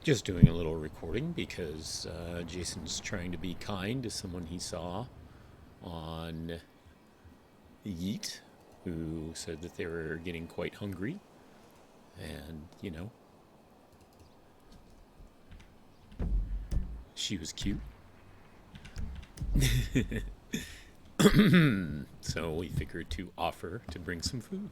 Just doing a little recording because Jason's trying to be kind to someone he saw on Yeet, who said that they were getting quite hungry. And, she was cute. So we figured to offer to bring some food.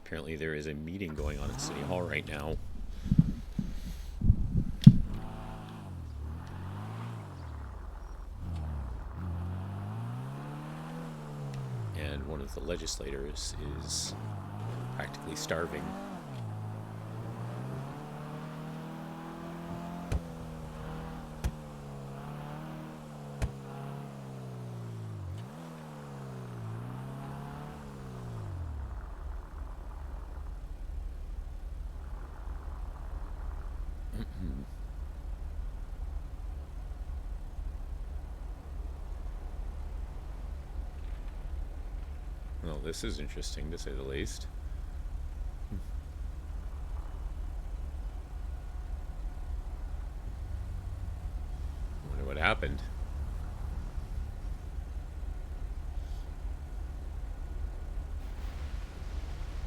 Apparently there is a meeting going on at City Hall right now. And one of the legislators is practically starving. Well, this is interesting to say the least. Wonder what happened.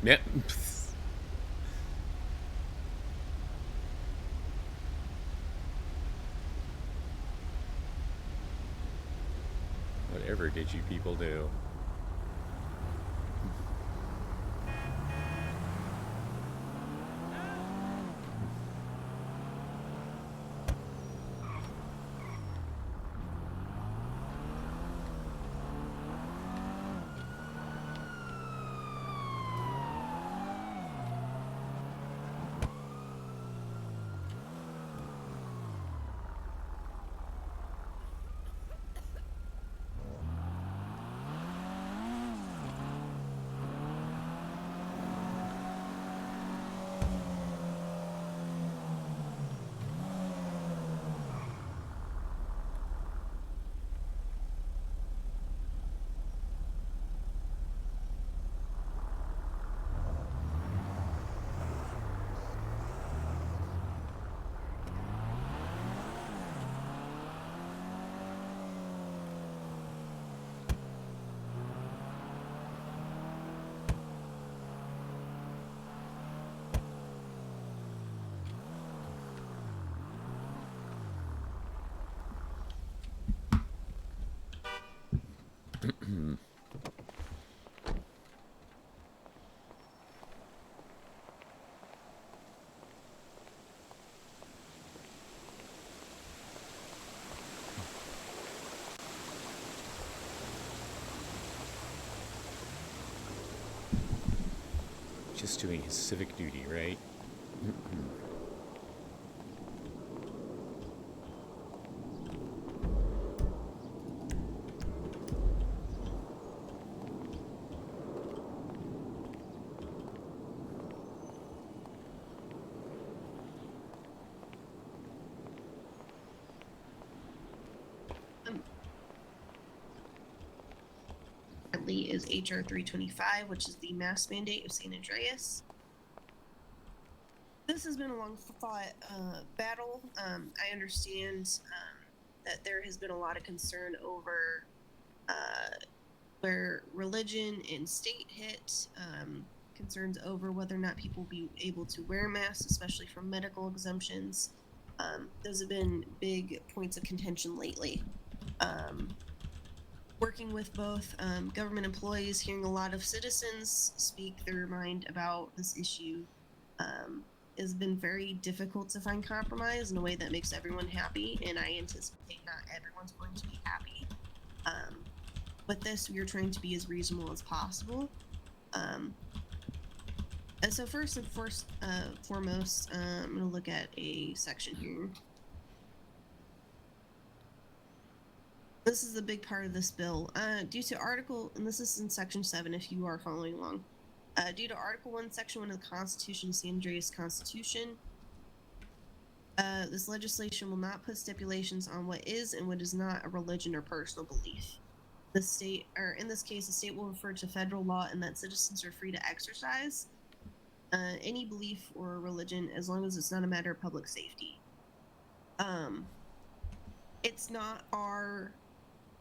Yeah. Whatever did you people do? Just doing his civic duty, right? Is HR 325, which is the mask mandate of San Andreas. This has been a long fought battle. I understand that there has been a lot of concern over where religion and state hit, concerns over whether or not people will be able to wear masks, especially from medical exemptions. Those have been big points of contention lately. Working with both government employees, hearing a lot of citizens speak their mind about this issue has been very difficult to find compromise in a way that makes everyone happy, and I anticipate not everyone's going to be happy. With this, we are trying to be as reasonable as possible. And so first and foremost, I'm going to look at a section here. This is a big part of this bill. Due to Article, and this is in Section 7 if you are following along. Due to Article 1, Section 1 of the Constitution, San Andreas Constitution, This legislation will not put stipulations on what is and what is not a religion or personal belief. The state, or in this case, the state will refer to federal law and that citizens are free to exercise any belief or religion as long as it's not a matter of public safety. It's not our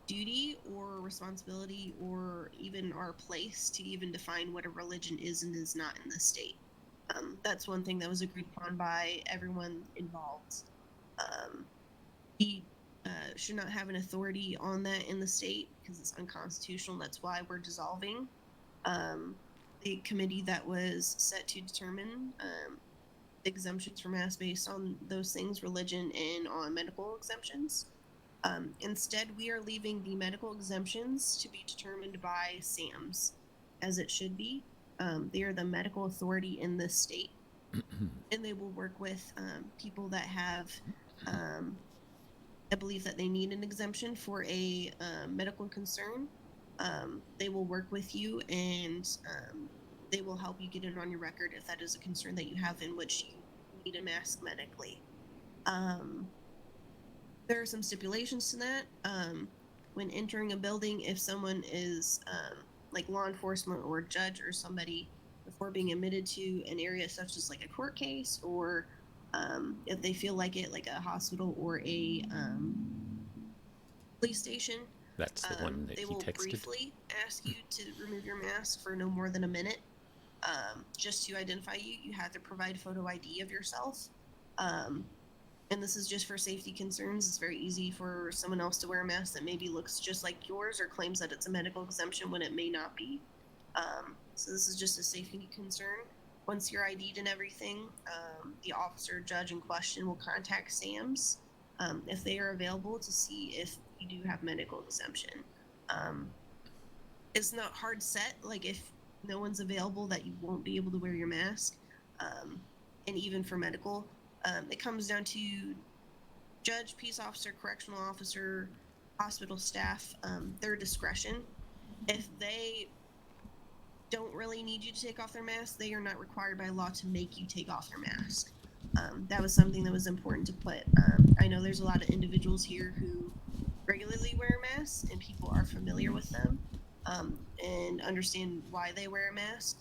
duty or responsibility or even our place to even define what a religion is and is not in the state. That's one thing that was agreed upon by everyone involved. We should not have an authority on that in the state because it's unconstitutional. That's why we're dissolving the committee that was set to determine exemptions for mass based on those things, religion, and on medical exemptions. Instead, we are leaving the medical exemptions to be determined by SAMs, as it should be. They are the medical authority in this state, and they will work with people that have a belief that they need an exemption for a medical concern. They will work with you and they will help you get it on your record if that is a concern that you have in which you need a mask medically. There are some stipulations to that. When entering a building, if someone is like law enforcement or a judge or somebody, before being admitted to an area such as like a court case or if they feel like it, like a hospital or a police station, That's the one that they he will texted. briefly ask you to remove your mask for no more than a minute. Just to identify you, you have to provide photo ID of yourself. And this is just for safety concerns. It's very easy for someone else to wear a mask that maybe looks just like yours or claims that it's a medical exemption when it may not be. So this is just a safety concern. Once you're ID'd and everything, the officer, judge in question will contact SAMs if they are available to see if you do have medical exemption. It's not hard set, like if no one's available that you won't be able to wear your mask. And even for medical, it comes down to judge, peace officer, correctional officer, hospital staff, their discretion. If they don't really need you to take off their mask, they are not required by law to make you take off your mask. That was something that was important to put. I know there's a lot of individuals here who regularly wear masks and people are familiar with them and understand why they wear a mask.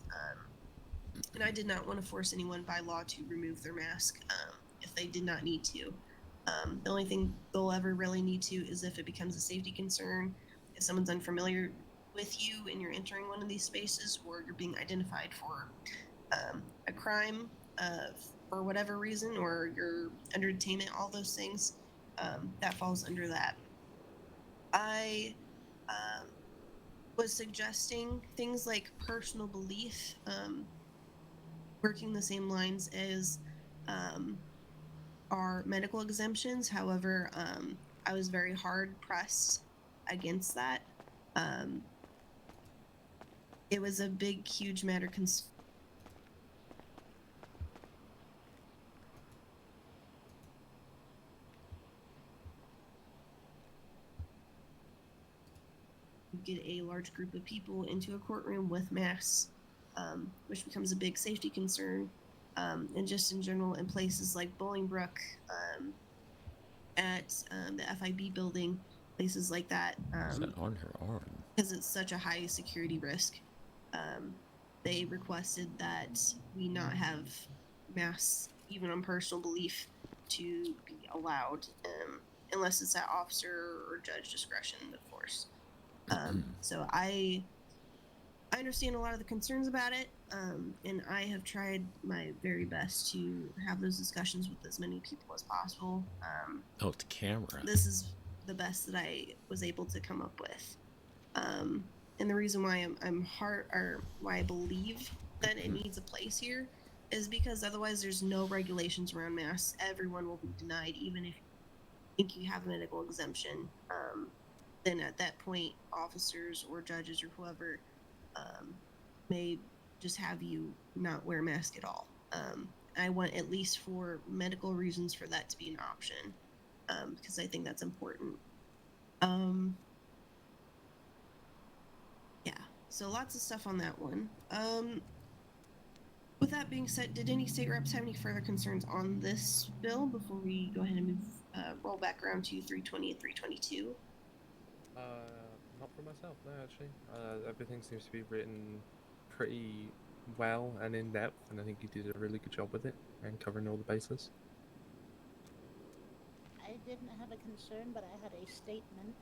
And I did not want to force anyone by law to remove their mask if they did not need to. The only thing they'll ever really need to is if it becomes a safety concern, if someone's unfamiliar with you and you're entering one of these spaces, or you're being identified for a crime for whatever reason, or you're under detainment, all those things, that falls under that. I was suggesting things like personal belief, working the same lines as our medical exemptions. However, I was very hard pressed against that. It was a big, huge matter. Get a large group of people into a courtroom with masks, which becomes a big safety concern. And just in general, in places like Bolingbrook, at the FIB building, places like that. Is that on her arm? Because it's such a high security risk. They requested that we not have masks, even on personal belief, to be allowed, unless it's at officer or judge discretion, of course. So I understand a lot of the concerns about it, and I have tried my very best to have those discussions with as many people as possible. Oh, it's camera. This is the best that I was able to come up with. And the reason why why I believe that it needs a place here is because otherwise there's no regulations around masks. Everyone will be denied, even if you think you have a medical exemption. Then at that point, officers or judges or whoever may just have you not wear a mask at all. I want, at least for medical reasons, for that to be an option, because I think that's important. Yeah, so lots of stuff on that one. With that being said, did any state reps have any further concerns on this bill before we go ahead and move roll back around to 320 and 322? Not for myself, no, actually. Everything seems to be written pretty well and in depth, and I think you did a really good job with it and covering all the bases. I didn't have a concern, but I had a statement.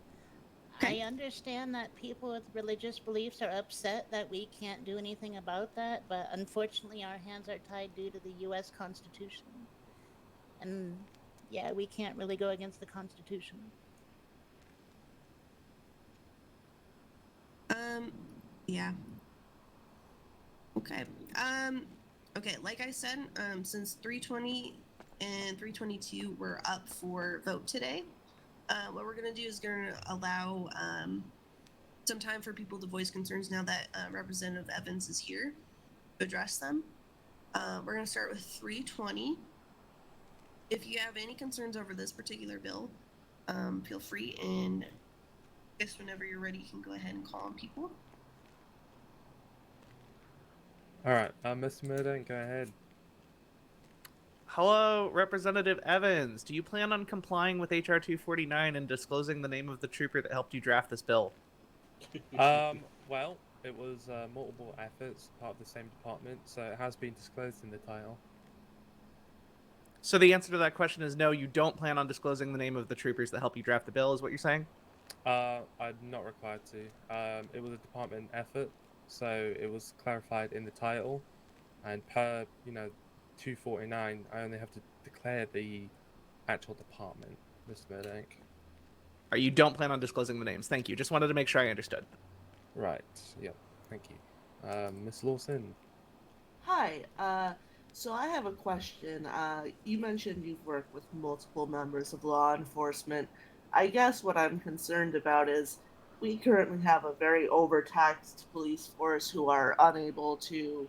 Okay. I understand that people with religious beliefs are upset that we can't do anything about that, but unfortunately, our hands are tied due to the U.S. Constitution. And yeah, we can't really go against the Constitution. Yeah. Okay. Okay, like I said, since 320 and 322 were up for vote today, what we're going to do is going to allow some time for people to voice concerns now that Representative Evans is here to address them. We're going to start with 320. If you have any concerns over this particular bill, feel free, and I guess whenever you're ready, you can go ahead and call on people. Alright, Mr. Murdoch, go ahead. Hello, Representative Evans. Do you plan on complying with HR 249 and disclosing the name of the trooper that helped you draft this bill? Well, it was multiple efforts, part of the same department, so it has been disclosed in the title. So the answer to that question is no, you don't plan on disclosing the name of the troopers that helped you draft the bill, is what you're saying? I'm not required to. It was a department effort, so it was clarified in the title, and per, 249, I only have to declare the actual department, Mr. Murdoch. Or you don't plan on disclosing the names? Thank you. Just wanted to make sure I understood. Right, yep, thank you. Miss Lawson. Hi, so I have a question. You mentioned you've worked with multiple members of law enforcement. I guess what I'm concerned about is we currently have a very overtaxed police force who are unable to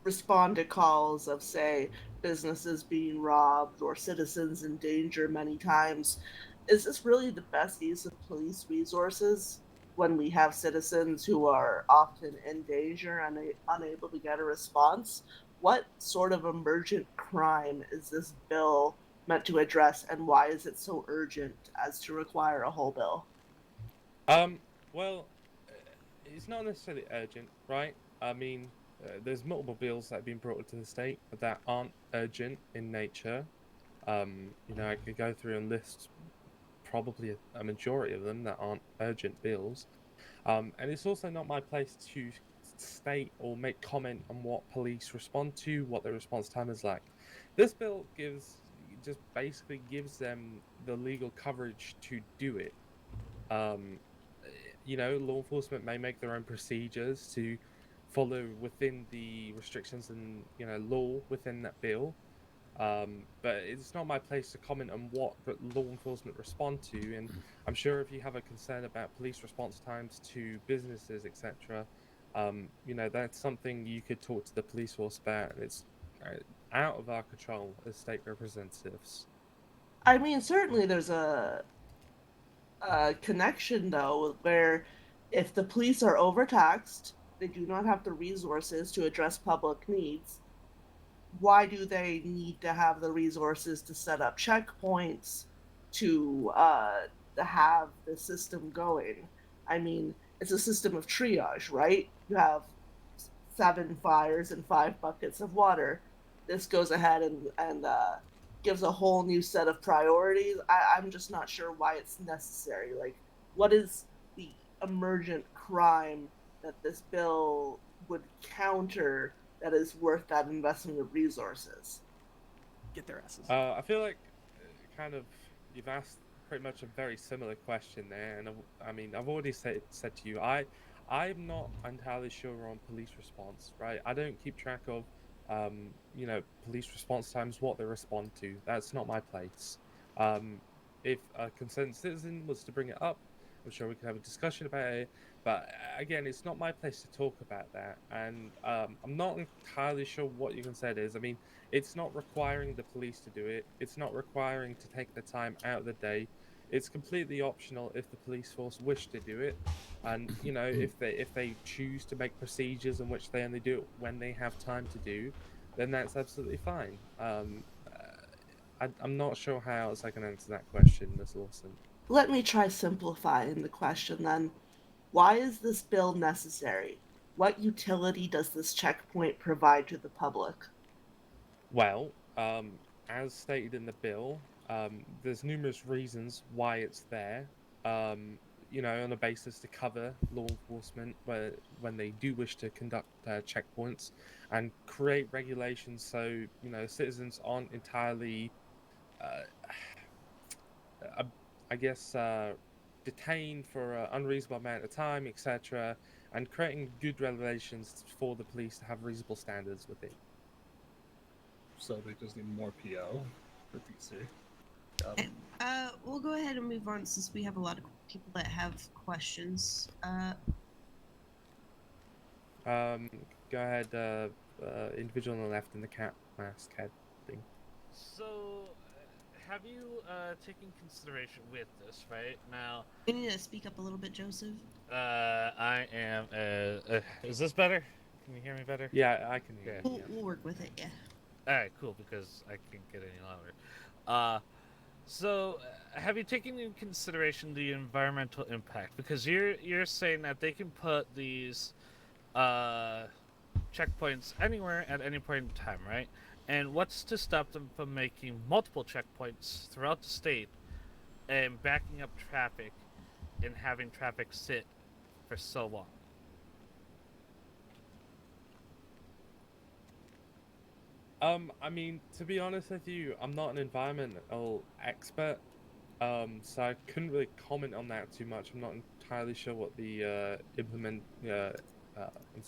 respond to calls of, say, businesses being robbed or citizens in danger many times. Is this really the best use of police resources when we have citizens who are often in danger and unable to get a response? What sort of emergent crime is this bill meant to address, and why is it so urgent as to require a whole bill? Well, it's not necessarily urgent, right? I mean, there's multiple bills that have been brought to the state that aren't urgent in nature. I could go through and list probably a majority of them that aren't urgent bills. And it's also not my place to state or make comment on what police respond to, what their response time is like. This bill just basically gives them the legal coverage to do it. Law enforcement may make their own procedures to follow within the restrictions and law within that bill. But it's not my place to comment on what law enforcement respond to. And I'm sure if you have a concern about police response times to businesses, etc., that's something you could talk to the police force about. It's out of our control as state representatives. I mean, certainly there's a connection, though, where if the police are overtaxed, they do not have the resources to address public needs. Why do they need to have the resources to set up checkpoints to have the system going? I mean, it's a system of triage, right? You have 7 fires and 5 buckets of water. This goes ahead and gives a whole new set of priorities. I'm just not sure why it's necessary. Like, what is the emergent crime that this bill would counter that is worth that investment of resources? Get their asses. I feel like you've asked pretty much a very similar question there, and I've already said to you, I'm not entirely sure on police response, right? I don't keep track of police response times, what they respond to. That's not my place. If a concerned citizen was to bring it up, I'm sure we could have a discussion about it. But again, it's not my place to talk about that. And I'm not entirely sure what your concern is. I mean, it's not requiring the police to do it. It's not requiring to take the time out of the day It's completely optional if the police force wish to do it, and if they choose to make procedures in which they only do it when they have time to do, then that's absolutely fine. I'm not sure how else I can answer that question, Miss Lawson. Let me try simplifying the question then. Why is this bill necessary? What utility does this checkpoint provide to the public? Well, as stated in the bill, there's numerous reasons why it's there. On the basis to cover law enforcement when they do wish to conduct checkpoints and create regulations so citizens aren't entirely, uh, uh, I guess, detained for an unreasonable amount of time, etc., and creating good regulations for the police to have reasonable standards within. So they just need more PO for DC. We'll go ahead and move on since we have a lot of people that have questions. Go ahead, individual on the left in the cap mask head thing. So, have you taken consideration with this, right? Now, You need to speak up a little bit, Joseph. I am. Is this better? Can you hear me better? Yeah, I can hear. Okay. You, We'll work with it, yeah. All right, cool. Because I can't get any louder. So, have you taken into consideration the environmental impact? Because you're saying that they can put these checkpoints anywhere at any point in time, right? And what's to stop them from making multiple checkpoints throughout the state and backing up traffic and having traffic sit for so long? I mean, to be honest with you, I'm not an environmental expert, so I couldn't really comment on that too much. I'm not entirely sure what the I'm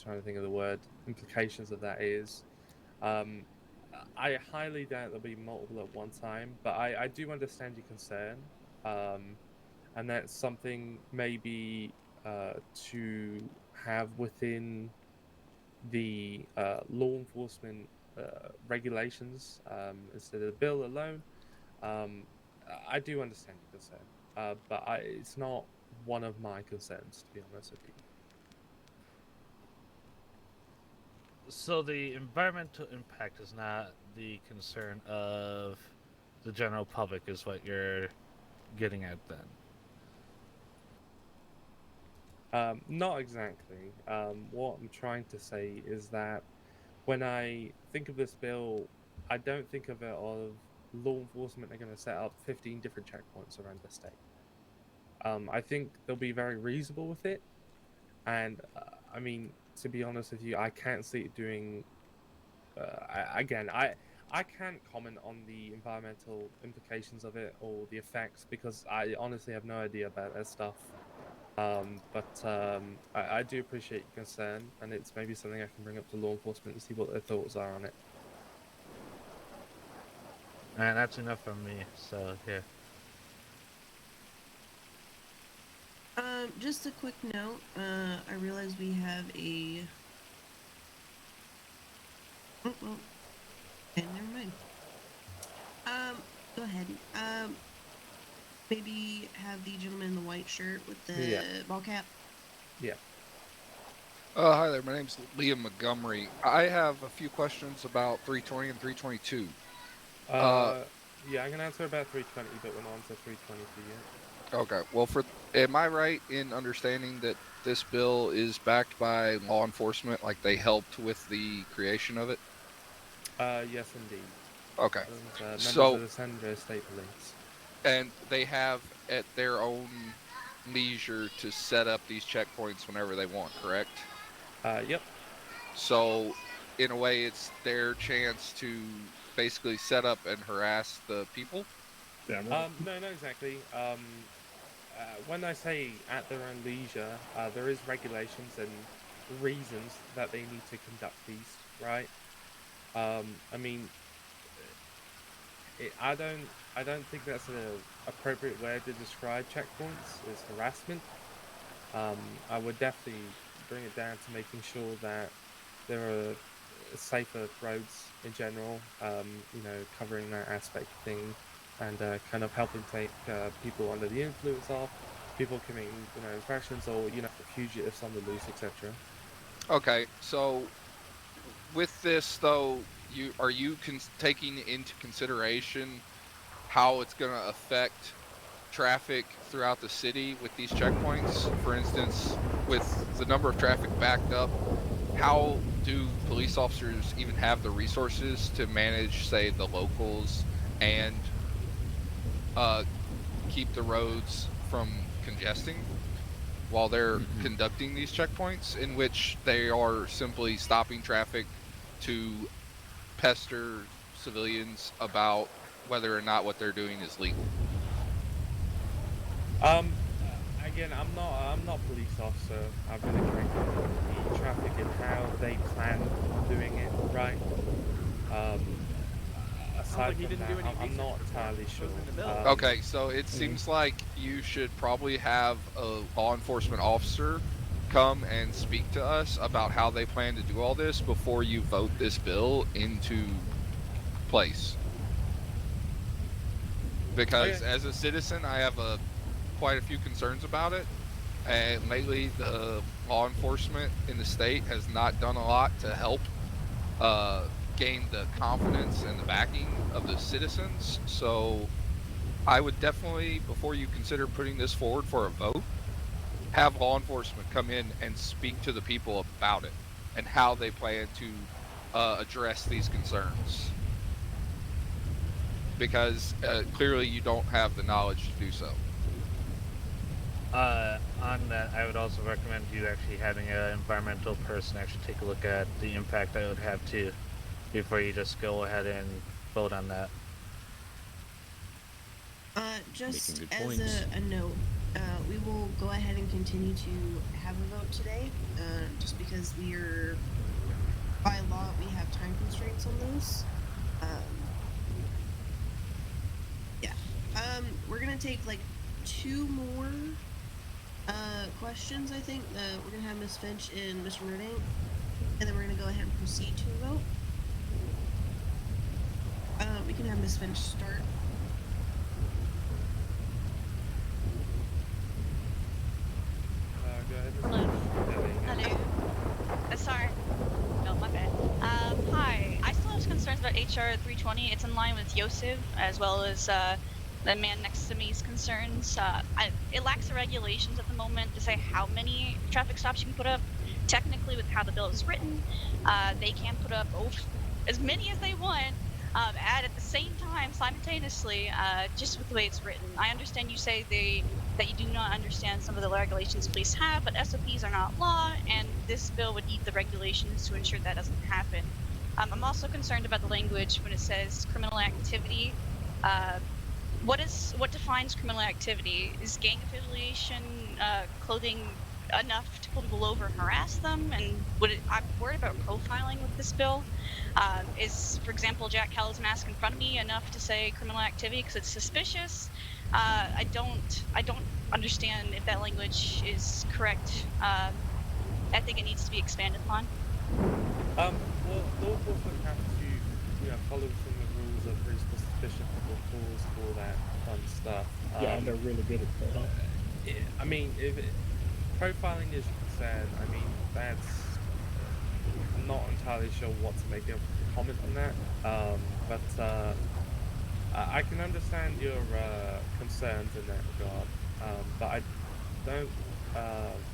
trying to think of the word, implications of that is. I highly doubt there'll be multiple at one time, but I do understand your concern, and that's something maybe to have within the law enforcement regulations instead of the bill alone. I do understand your concern, but it's not one of my concerns, to be honest with you. So the environmental impact is not the concern of the general public, is what you're getting at then? Not exactly. What I'm trying to say is that when I think of this bill, I don't think of it of law enforcement are going to set up 15 different checkpoints around the state. I think they'll be very reasonable with it, and I mean, to be honest with you, I can't see it doing. I can't comment on the environmental implications of it or the effects because I honestly have no idea about that stuff. I do appreciate your concern, and it's maybe something I can bring up to law enforcement and see what their thoughts are on it. And that's enough from me, so here. Just a quick note. I realize we have a. Oh, well. Okay, never mind. Go ahead. Maybe have the gentleman in the white shirt with the ball cap. Yeah. Hi there, my name's Liam Montgomery. I have a few questions about 320 and 322. Yeah, I can answer about 320, but we're not on to 322 yet. Okay, well, am I right in understanding that this bill is backed by law enforcement, like they helped with the creation of it? Yes, indeed. Okay. Members of the San Andreas State Police. And they have at their own leisure to set up these checkpoints whenever they want, correct? Yep. So, in a way, it's their chance to basically set up and harass the people? Yeah, right. No, not exactly. When I say at their own leisure, there is regulations and reasons that they need to conduct these, right? I mean, I don't think that's an appropriate way to describe checkpoints. It's harassment. I would definitely bring it down to making sure that there are safer roads in general. Covering that aspect of thing. and kind of helping take people under the influence off, people committing infractions, or fugitives on the loose, etc. Okay, so with this though, are you taking into consideration how it's going to affect traffic throughout the city with these checkpoints? For instance, with the number of traffic backed up, how do police officers even have the resources to manage, say, the locals and keep the roads from congesting while they're conducting these checkpoints, in which they are simply stopping traffic to pester civilians about whether or not what they're doing is legal? Again, I'm not a police officer. I've really trained the traffic and how they plan on doing it, right? Aside from that, I'm not entirely sure. Okay, so it seems like you should probably have a law enforcement officer come and speak to us about how they plan to do all this before you vote this bill into place. Because as a citizen, I have quite a few concerns about it, and lately the law enforcement in the state has not done a lot to help gain the confidence and the backing of the citizens. So I would definitely, before you consider putting this forward for a vote, have law enforcement come in and speak to the people about it and how they plan to address these concerns. Because clearly you don't have the knowledge to do so. On that, I would also recommend you actually having an environmental person actually take a look at the impact that it would have too, before you just go ahead and vote on that. Just Making good as points. a note, we will go ahead and continue to have a vote today, just because by law, we have time constraints on those. We're gonna take like 2 more questions, I think. We're gonna have Ms. Finch and Mr. Murdank, and then we're gonna go ahead and proceed to a vote. We can have Ms. Finch start. Go ahead. Hello. Sorry. No, my bad. Hi. I still have concerns about HR 320. It's in line with Yosef, as well as the man next to me's concerns. It lacks the regulations at the moment to say how many traffic stops you can put up. Technically, with how the bill is written, they can put up as many as they want at the same time simultaneously, just with the way it's written. I understand you say that you do not understand some of the regulations police have, but SOPs are not law, and this bill would need the regulations to ensure that doesn't happen. I'm also concerned about the language when it says criminal activity. What defines criminal activity? Is gang affiliation clothing enough to pull people over and harass them? And I'm worried about profiling with this bill. Is, for example, Jack Kelly's mask in front of me enough to say criminal activity because it's suspicious? I don't understand if that language is correct. I think it needs to be expanded upon. Well, law enforcement have to, follow some of the rules of reasonable suspicion, probable cause, all that fun stuff. Yeah, and they're really good at that. Huh? I mean, if profiling is concerned, I mean, I'm not entirely sure what to make of the comment on that. But I can understand your concerns in that regard. But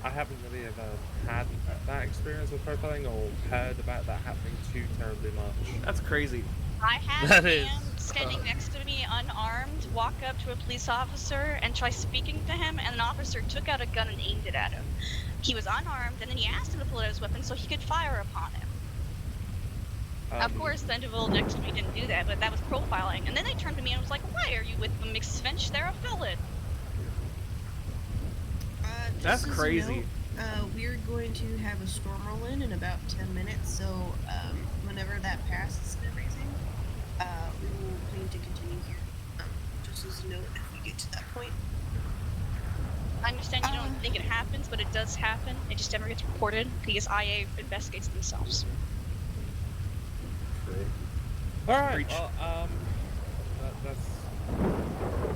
I haven't really ever had that experience with profiling or heard about that happening too terribly much. That's crazy. I had That a is, man standing next to me unarmed walk up to a police officer and try speaking to him, and an officer took out a gun and aimed it at him. He was unarmed, and then he asked him to pull out his weapon so he could fire upon him. Of course, the individual next to me didn't do that, but that was profiling. And then they turned to me and was like, "Why are you with them, Mrs. Finch? They're a felon." That's Just as a crazy. note, we're going to have a storm roll in about 10 minutes, so whenever that passes and everything, we will plan to continue here. Just as a note, if we get to that point. I understand you don't think it happens, but it does happen. It just never gets reported because IA investigates themselves. All right. Preach. Well, that's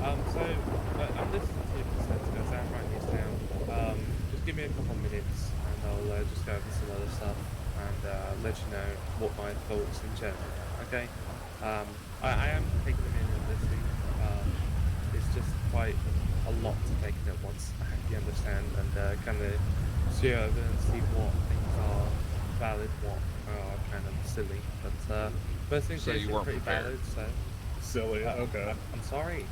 I'm listening to your concerns, guys. I'm writing these down. Just give me a couple of minutes, and I'll just go over some other stuff and let you know what my thoughts in general. Okay. I am taking them in and listening. It's just quite a lot to take in at once. I hope you understand, and kind of see over and see what things are valid, what are kind of silly. But first things So you seem weren't pretty prepared. valid. So Silly. Okay. I'm sorry.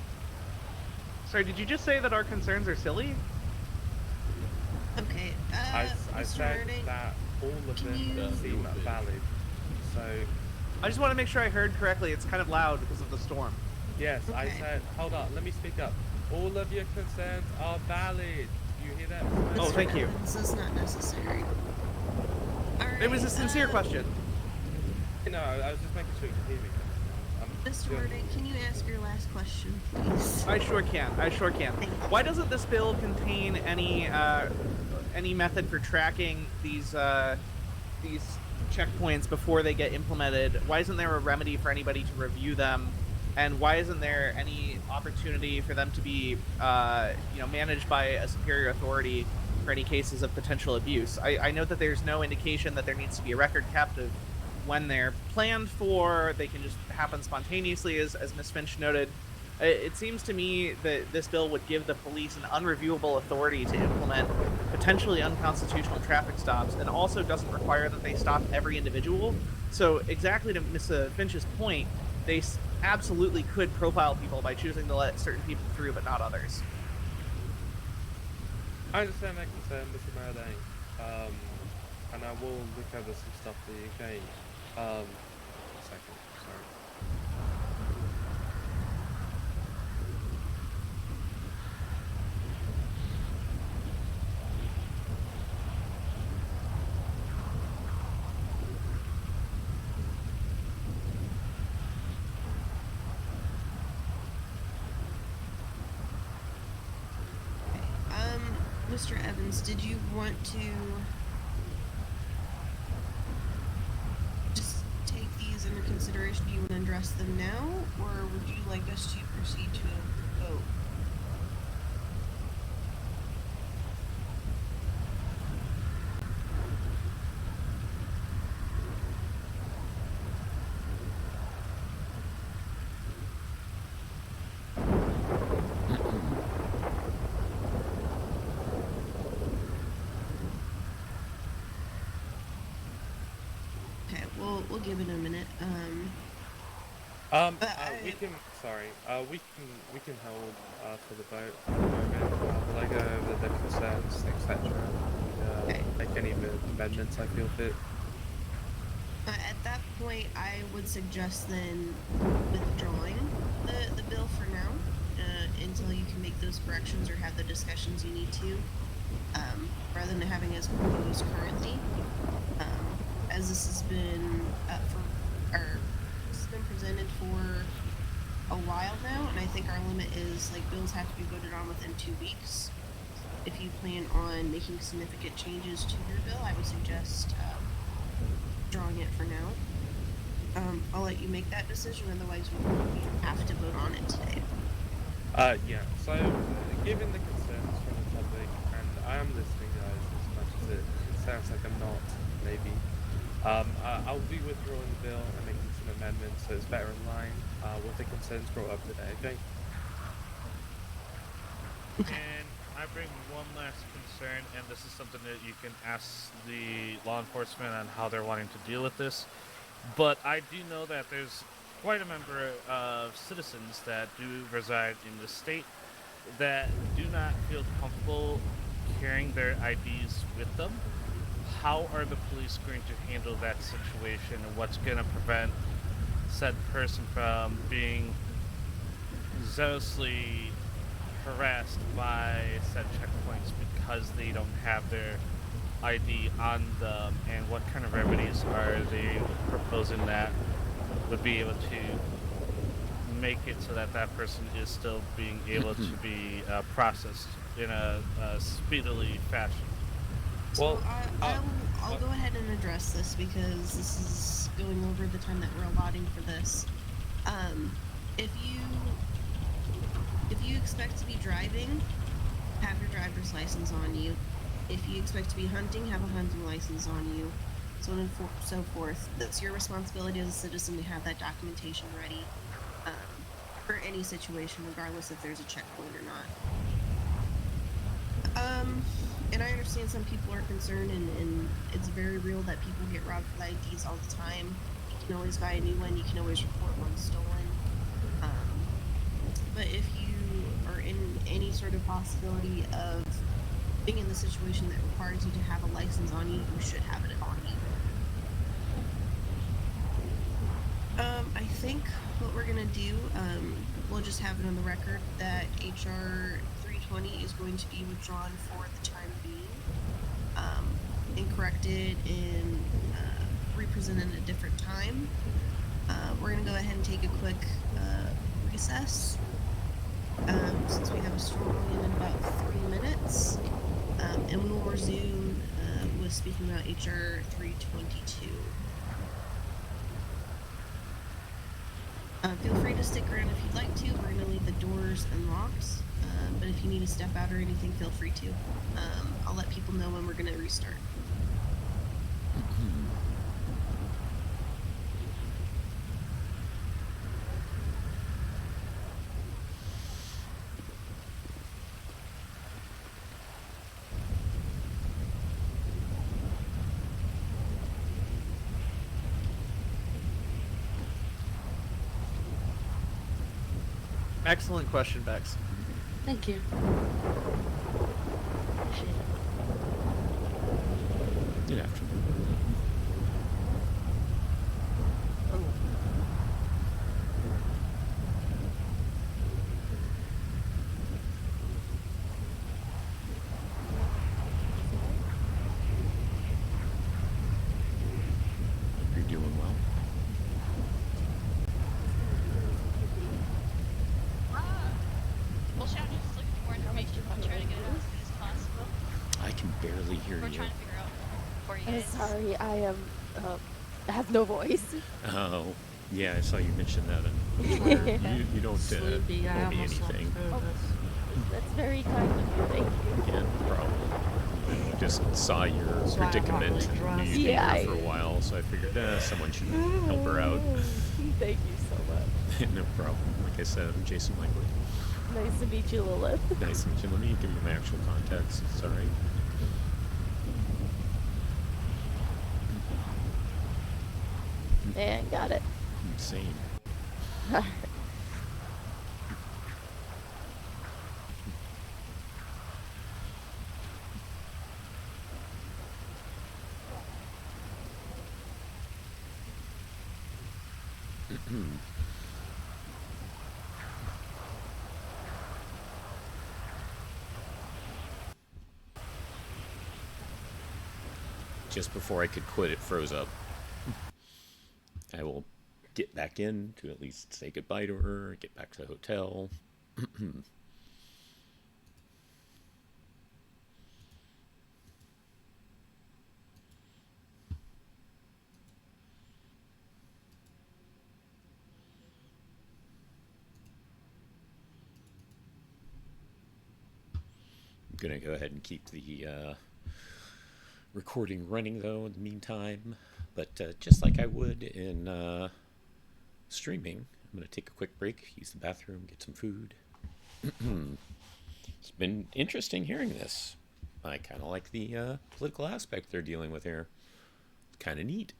Sorry, did you just say that our concerns are silly? Okay. I Mr. said Murday, that all of can them you- seem valid. So I just want to make sure I heard correctly. It's kind of loud because of the storm. yes, I Okay. said. Hold on, let me speak up. All of your concerns are valid. You hear that? Mr. Oh, Mr. thank you. Evans, that's not necessary. Alright, It was a sincere question. No, I was just making sure you could hear me. Mr. Yeah. Murday, can you ask your last question, please? I sure can. Thank you. Why doesn't this bill contain any method for tracking these checkpoints before they get implemented? Why isn't there a remedy for anybody to review them? And why isn't there any opportunity for them to be, managed by a superior authority for any cases of potential abuse? I know that there's no indication that there needs to be a record kept of when they're planned for. They can just happen spontaneously, as Ms. Finch noted. It seems to me that this bill would give the police an unreviewable authority to implement potentially unconstitutional traffic stops, and also doesn't require that they stop every individual. So exactly to Ms. Finch's point, they absolutely could profile people by choosing to let certain people through but not others. I understand that concern, Mr. Murday. And I will look over some stuff for you, okay? A second, sorry. Mr. Evans, did you want to just take these into consideration? Do you want to address them now, or would you like us to proceed to a vote? Okay, we'll give it a minute. We can. Sorry. We can hold for the vote at the moment. Will I go over the concerns, etc. Okay. Make any amendments I feel fit. At that point, I would suggest then withdrawing the bill for now, until you can make those corrections or have the discussions you need to, rather than having as proposed currently. As this has been this has been presented for a while now, and I think our limit is like bills have to be voted on within 2 weeks. If you plan on making significant changes to your bill, I would suggest drawing it for now. I'll let you make that decision, otherwise we have to vote on it today. Yeah. So, given the concerns from the public, and I am listening, guys, as much as it sounds like I'm not, maybe. I'll be withdrawing the bill and making some amendments so it's better in line with the concerns brought up today. Okay. And I bring one last concern, and this is something that you can ask the law enforcement on how they're wanting to deal with this. But I do know that there's quite a number of citizens that do reside in the state that do not feel comfortable carrying their IDs with them. How are the police going to handle that situation, and what's going to prevent said person from being zealously harassed by said checkpoints because they don't have their ID on them, and what kind of remedies are they proposing that would be able to make it so that that person is still being able to be processed in a speedily fashion? Well, I'll go ahead and address this because this is going over the time that we're allotting for this. If you you expect to be driving, have your driver's license on you. If you expect to be hunting, have a hunting license on you. So on and so forth. That's your responsibility as a citizen to have that documentation ready for any situation, regardless if there's a checkpoint or not. And I understand some people are concerned, and it's very real that people get robbed for IDs all the time. You can always buy a new one. You can always report one stolen. But if you are in any sort of possibility of being in the situation that requires you to have a license on you, you should have it on you. I think what we're gonna do, we'll just have it on the record that HR 320 is going to be withdrawn for the time being, and corrected and represented at a different time. We're gonna go ahead and take a quick recess, since we have a storm in about 3 minutes, and we will resume with speaking about HR 322. Feel free to stick around if you'd like to. We're going to leave the doors unlocked, but if you need to step out or anything, feel free to. I'll let people know when we're going to restart. Excellent question, Bex. Thank you. Good afternoon. You're doing well. Well, Shadow, just looking for more information. I'll try to get it out as soon as possible. I can barely hear We're you. trying to figure out for you I'm guys. sorry, I have no voice. Oh, yeah, I saw you mention that on Twitter. You don't Sleepy, I owe me almost slept anything. through this. That's very kind of you, thank you. Yeah, no problem. I just saw your That's why I'm not predicament. really Knew dressed. you'd be Yeah, here for a while, so I figured someone should help her out. Thank you so much. No problem. Like I said, I'm Jason Langley. Nice to meet you, Lilith. Nice to meet you. Let me give you my actual contacts. Sorry. And got it. Insane. Just before I could quit, it froze up. I will get back in to at least say goodbye to her, get back to the hotel. I'm gonna go ahead and keep the recording running though in the meantime, but just like I would in streaming, I'm gonna take a quick break, use the bathroom, get some food. It's been interesting hearing this. I kind of like the political aspect they're dealing with here. Kind of neat.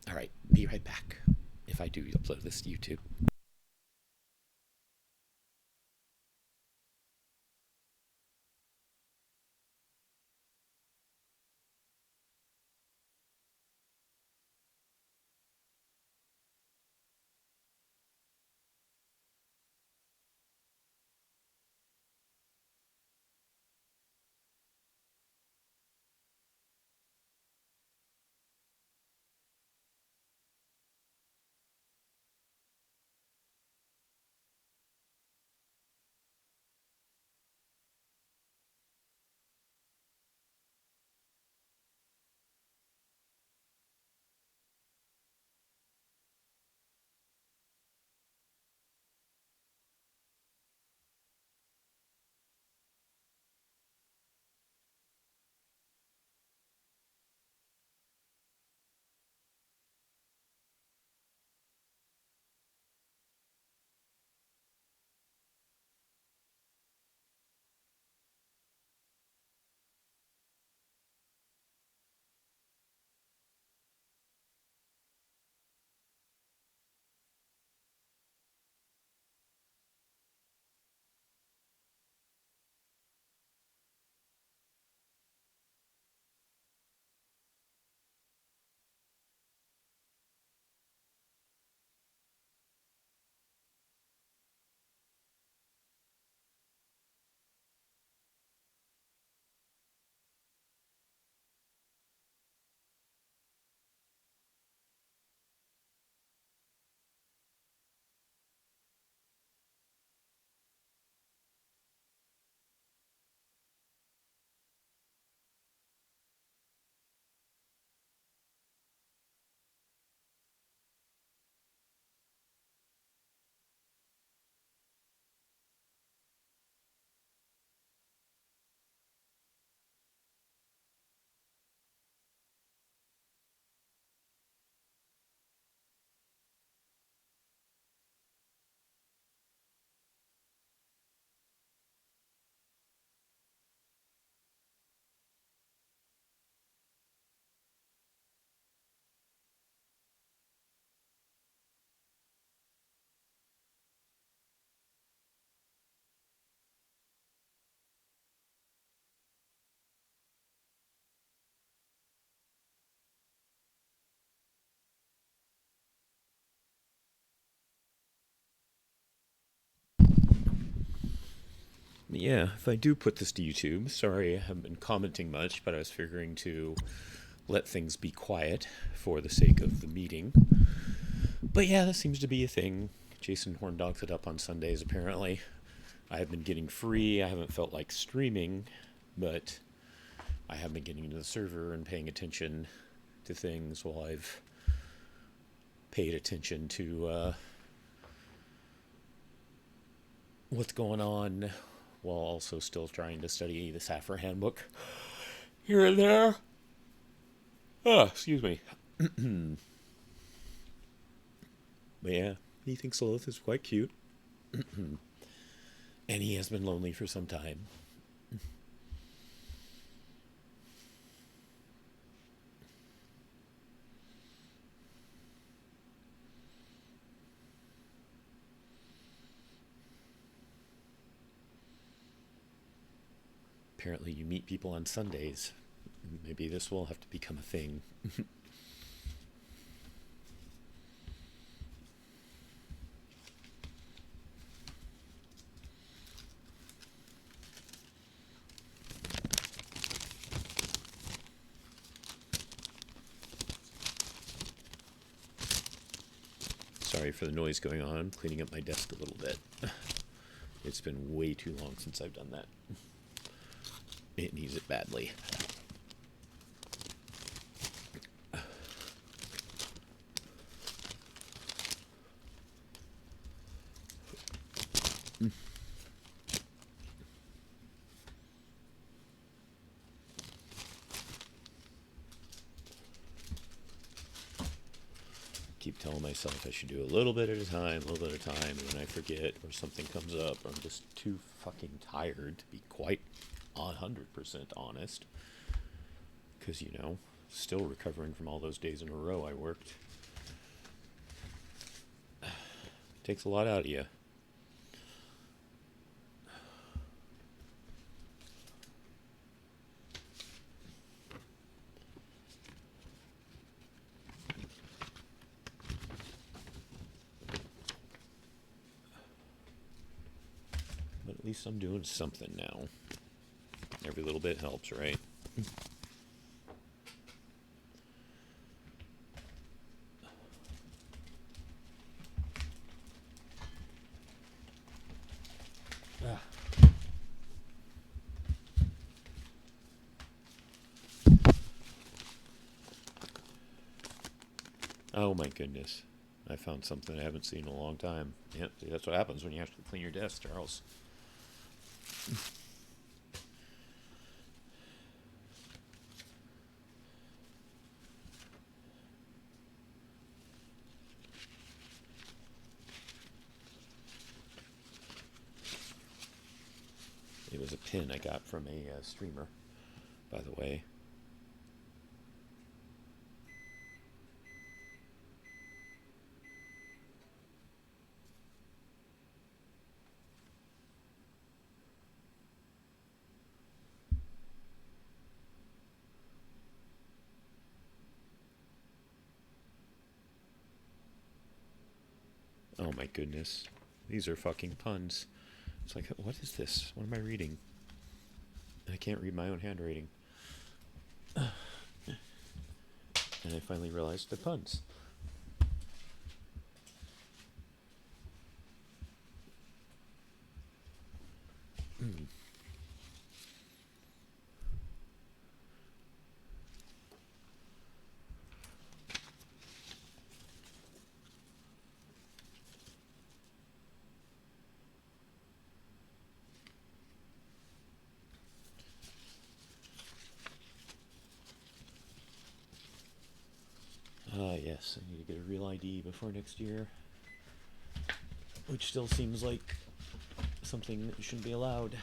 All right, be right back. If I do upload this to YouTube. Yeah, if I do put this to YouTube, sorry I haven't been commenting much, but I was figuring to let things be quiet for the sake of the meeting. But yeah, that seems to be a thing. Jason Horn dogs it up on Sundays, apparently. I have been getting free. I haven't felt like streaming, but I have been getting into the server and paying attention to things while I've paid attention to what's going on, while also still trying to study the SAFR handbook here and there. Oh, excuse me. But yeah, he thinks Lilith is quite cute. And he has been lonely for some time. Apparently you meet people on Sundays. Maybe this will have to become a thing. Sorry for the noise going on. I'm cleaning up my desk a little bit. It's been way too long since I've done that. It needs it badly. Keep telling myself I should do a little bit at a time, a little bit at a time, and then I forget, or something comes up, or I'm just too fucking tired to be quite 100% honest. Because, you know, still recovering from all those days in a row I worked. Takes a lot out of you. But at least I'm doing something now. Every little bit helps, right? Oh my goodness. I found something I haven't seen in a long time. Yep, see, that's what happens when you have to clean your desk, Charles. It was a pin I got from a streamer, by the way. Oh my goodness. These are fucking puns. It's like, what is this? What am I reading? I can't read my own handwriting. And I finally realized the puns. Yes, I need to get a real ID before next year. Which still seems like something that shouldn't be allowed.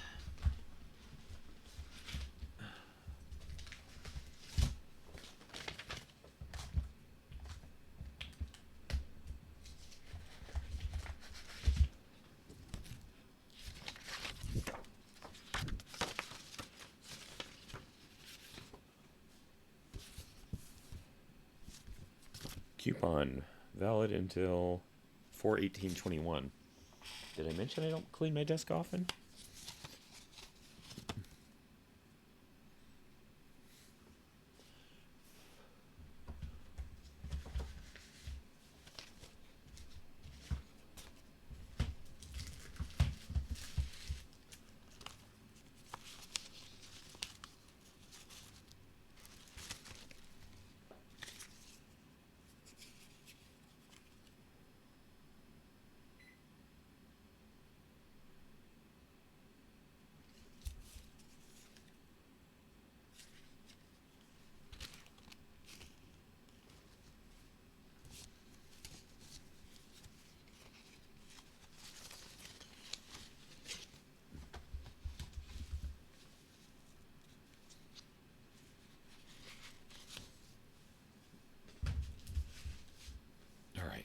Coupon valid until 4/18/21. Did I mention I don't clean my desk often?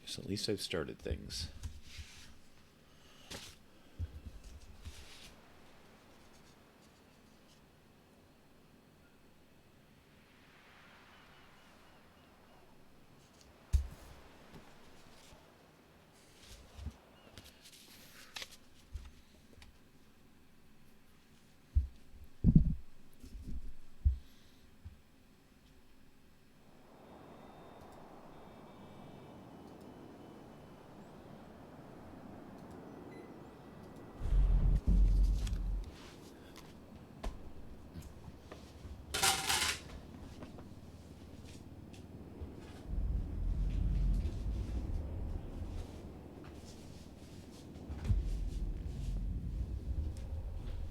So at least I've started things.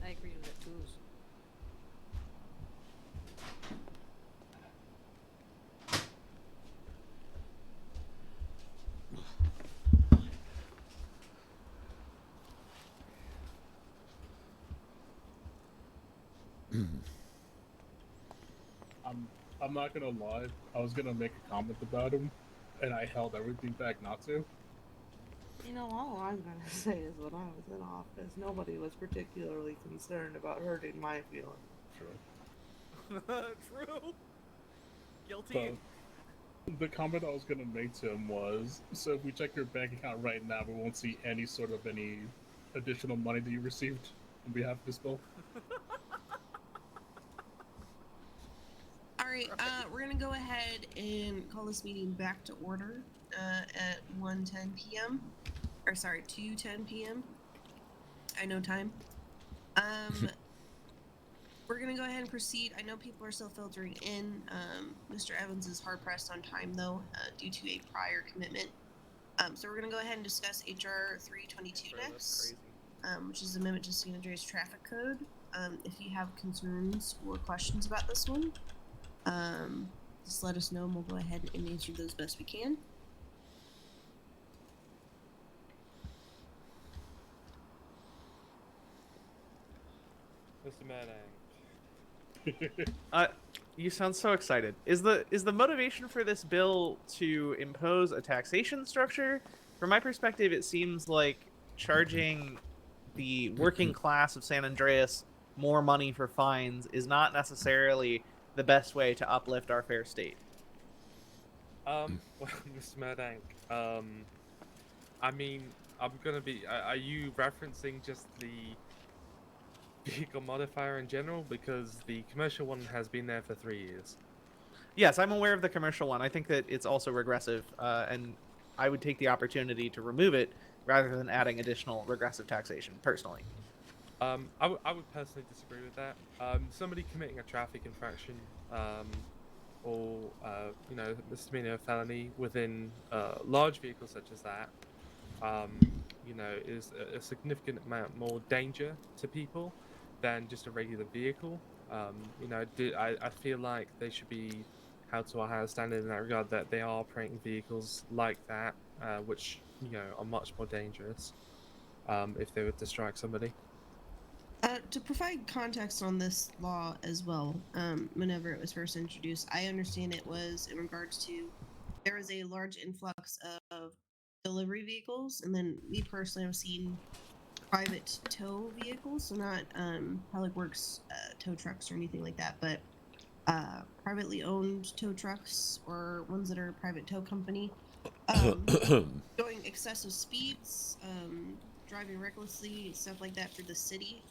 I agree with that too. I'm not gonna lie. I was gonna make a comment about him, and I held everything back not to. You know, all I'm gonna say is when I was in office, nobody was particularly concerned about hurting my feelings. True. True. Guilty. But the comment I was gonna make to him was, so if we check your bank account right now, we won't see any additional money that you received on behalf of this bill. All right, we're gonna go ahead and call this meeting back to order at 1:10 p.m. Or sorry, 2:10 p.m. I know time. We're gonna go ahead and proceed. I know people are still filtering in. Mr. Evans is hard pressed on time though, due to a prior commitment. So we're gonna go ahead and discuss HR 322 next, which is amendment to San Andreas Traffic Code. If you have concerns or questions about this one, just let us know and we'll go ahead and answer those best we can. Mr. Murdang. You sound so excited. Is the motivation for this bill to impose a taxation structure? From my perspective, it seems like charging the working class of San Andreas more money for fines is not necessarily the best way to uplift our fair state. Well, Mr. Murdank, I mean, I'm gonna be. Are you referencing just the vehicle modifier in general? Because the commercial one has been there for 3 years. Yes, I'm aware of the commercial one. I think that it's also regressive, and I would take the opportunity to remove it rather than adding additional regressive taxation, personally. I would personally disagree with that. Somebody committing a traffic infraction, or misdemeanor felony within large vehicles such as that, is a significant amount more danger to people than just a regular vehicle. I feel like they should be held to a higher standard in that regard, that they are operating vehicles like that, which are much more dangerous if they were to strike somebody. To provide context on this law as well, whenever it was first introduced, I understand it was in regards to there was a large influx of delivery vehicles, and then we personally have seen private tow vehicles, so not Public Works tow trucks or anything like that, but privately owned tow trucks or ones that are a private tow company, going excessive speeds, driving recklessly, stuff like that for the city.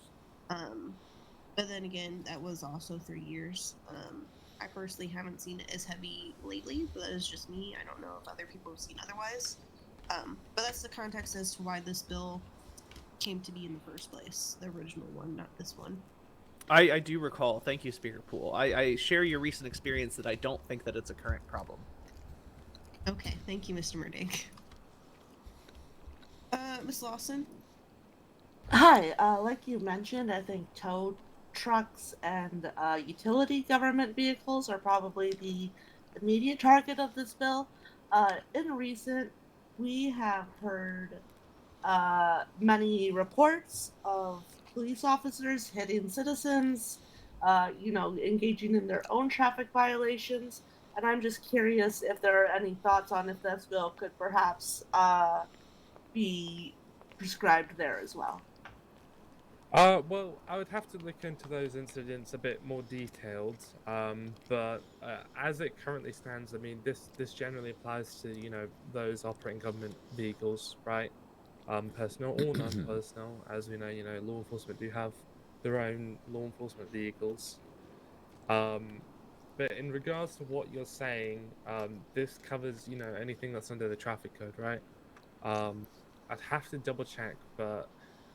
But then again, that was also 3 years. I personally haven't seen it as heavy lately, but that is just me. I don't know if other people have seen otherwise. But that's the context as to why this bill came to be in the first place. The original one, not this one. I do recall. Thank you, Speaker Poole. I share your recent experience that I don't think that it's a current problem. Okay, thank you, Mr. Murdank. Miss Lawson? Hi, like you mentioned, I think tow trucks and utility government vehicles are probably the immediate target of this bill. In recent, we have heard many reports of police officers hitting citizens, engaging in their own traffic violations. And I'm just curious if there are any thoughts on if this bill could perhaps be prescribed there as well. Well, I would have to look into those incidents a bit more detailed. But as it currently stands, I mean, this generally applies to those operating government vehicles, right? Personal or non-personal. As we know, law enforcement do have their own law enforcement vehicles. But in regards to what you're saying, this covers anything that's under the traffic code, right? I'd have to double check, but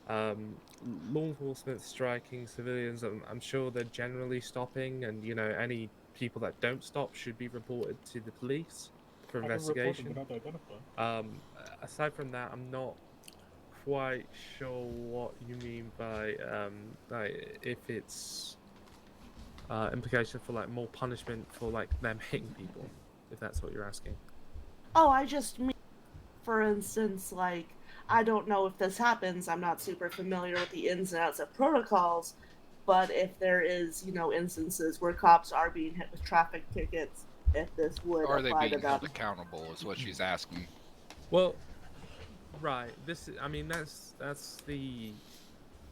law enforcement striking civilians, I'm sure they're generally stopping, and any people that don't stop should be reported to the police for investigation. Aside from that, I'm not quite sure what you mean by like if it's implication for like more punishment for like them hitting people, if that's what you're asking. Oh, I just mean, for instance, like, I don't know if this happens. I'm not super familiar with the ins and outs of protocols, but if there is, instances where cops are being hit with traffic tickets, if this would Are they apply being to held them. accountable? Is what she's asking. Well, right. I mean, that's the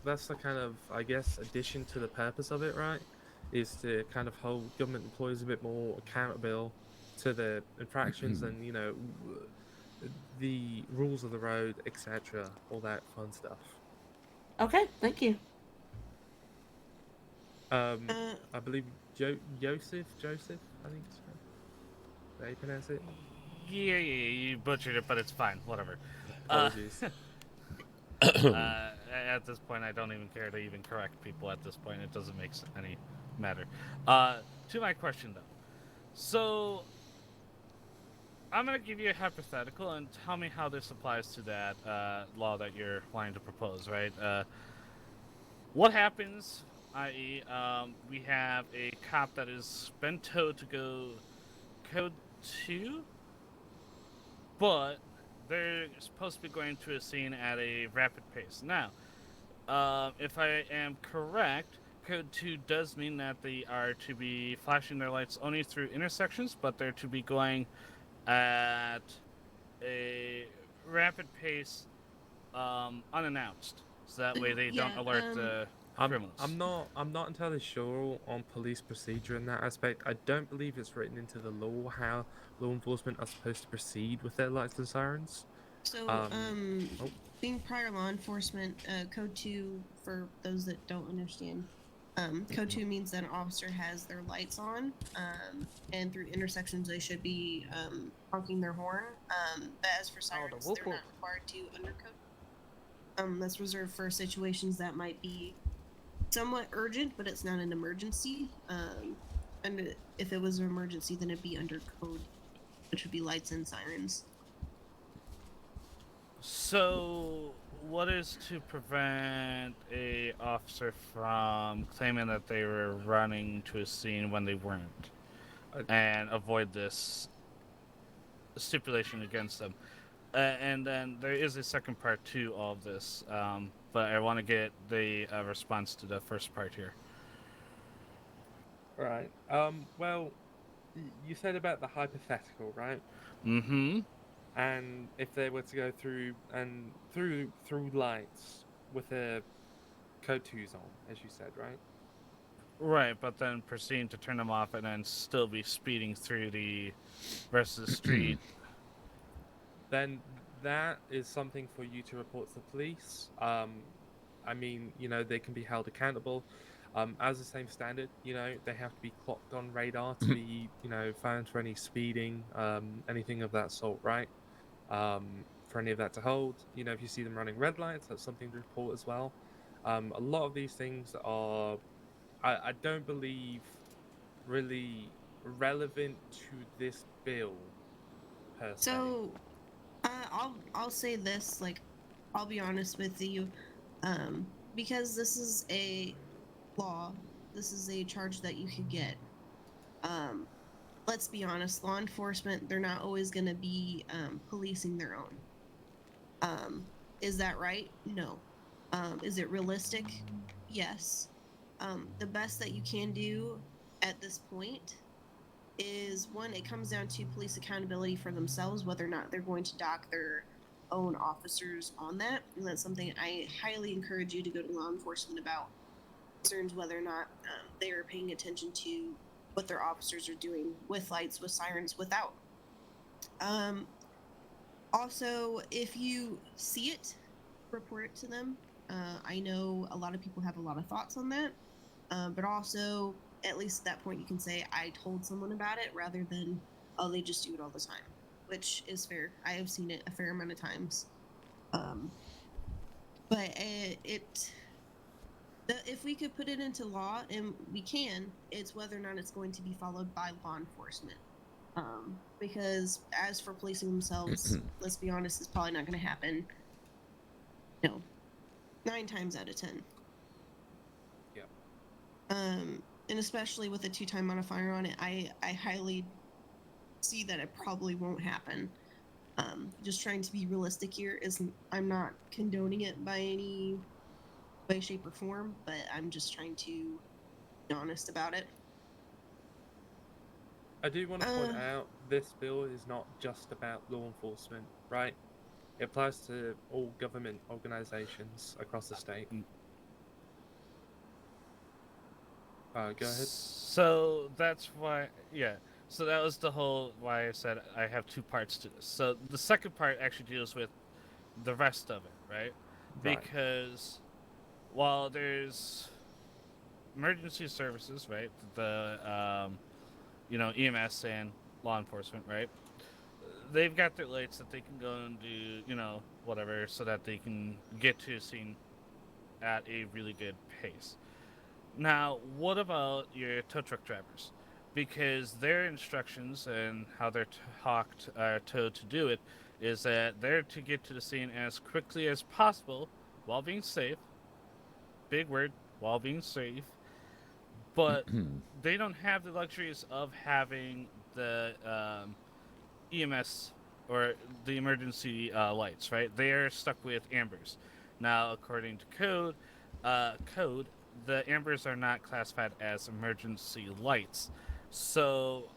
kind of, I guess, addition to the purpose of it, right? Is to kind of hold government employees a bit more accountable to the infractions and the rules of the road, etc. All that fun stuff. Okay, thank you. I believe Joseph, I think it's how you pronounce it. Yeah, you butchered it, but it's fine. Whatever. Apologies. At this point, I don't even care to even correct people. At this point, it doesn't make any matter. To my question, though. So, I'm going to give you a hypothetical and tell me how this applies to that law that you're wanting to propose, right? What happens, i.e., we have a cop that has been towed to go code 2, but they're supposed to be going to a scene at a rapid pace. Now, if I am correct, Code 2 does mean that they are to be flashing their lights only through intersections, but they're to be going at a rapid pace unannounced. So that way they don't alert the criminals. I'm not entirely sure on police procedure in that aspect. I don't believe it's written into the law how law enforcement are supposed to proceed with their lights and sirens. So, being prior law enforcement, Code 2, for those that don't understand, Code 2 means that an officer has their lights on, and through intersections they should be honking their horn. But as for sirens, they're not required to under code. That's reserved for situations that might be somewhat urgent, but it's not an emergency. And if it was an emergency, then it'd be under code, which would be lights and sirens. So, what is to prevent a officer from claiming that they were running to a scene when they weren't, and avoid this stipulation against them? And then there is a second part to all of this, but I want to get the response to the first part here. Right. Well, you said about the hypothetical, right? Mm-hmm. And if they were to go through lights with their Code 2s on, as you said, right? Right, but then proceeding to turn them off and then still be speeding through the rest of the street. Then that is something for you to report to the police. I mean, they can be held accountable. As the same standard, they have to be clocked on radar to be, found for any speeding, anything of that sort, right? For any of that to hold, if you see them running red lights, that's something to report as well. A lot of these things are, I don't believe, really relevant to this bill per se. So, I'll say this, like, I'll be honest with you, because this is a law, this is a charge that you could get. Let's be honest, law enforcement, they're not always going to be policing their own. Is that right? No. Is it realistic? Yes. The best that you can do at this point is one, it comes down to police accountability for themselves, whether or not they're going to dock their own officers on that. And that's something I highly encourage you to go to law enforcement about. Concerns whether or not they are paying attention to what their officers are doing with lights, with sirens, without. Also, if you see it, report it to them. I know a lot of people have a lot of thoughts on that, but also, at least at that point, you can say, I told someone about it, rather than, oh, they just do it all the time, which is fair. I have seen it a fair amount of times. But if we could put it into law, and we can, it's whether or not it's going to be followed by law enforcement. Because as for policing themselves, let's be honest, it's probably not going to happen. 9 times out of 10. Yeah. And especially with a 2-time modifier on it, I highly see that it probably won't happen. Just trying to be realistic here. I'm not condoning it by any way, shape, or form, but I'm just trying to be honest about it. I do want to point out, this bill is not just about law enforcement, right? It applies to all government organizations across the state. Go ahead. So that's why, yeah. So that was the whole why I said I have 2 parts to this. So the second part actually deals with the rest of it, right? Right. Because while there's emergency services, right, the EMS and law enforcement, right, they've got their lights that they can go and do, whatever, so that they can get to a scene at a really good pace. Now, what about your tow truck drivers? Because their instructions and how they're told to do it is that they're to get to the scene as quickly as possible while being safe. Big word, while being safe. But they don't have the luxuries of having the EMS or the emergency lights, right? They are stuck with ambers. Now, according to code, the ambers are not classified as emergency lights. So,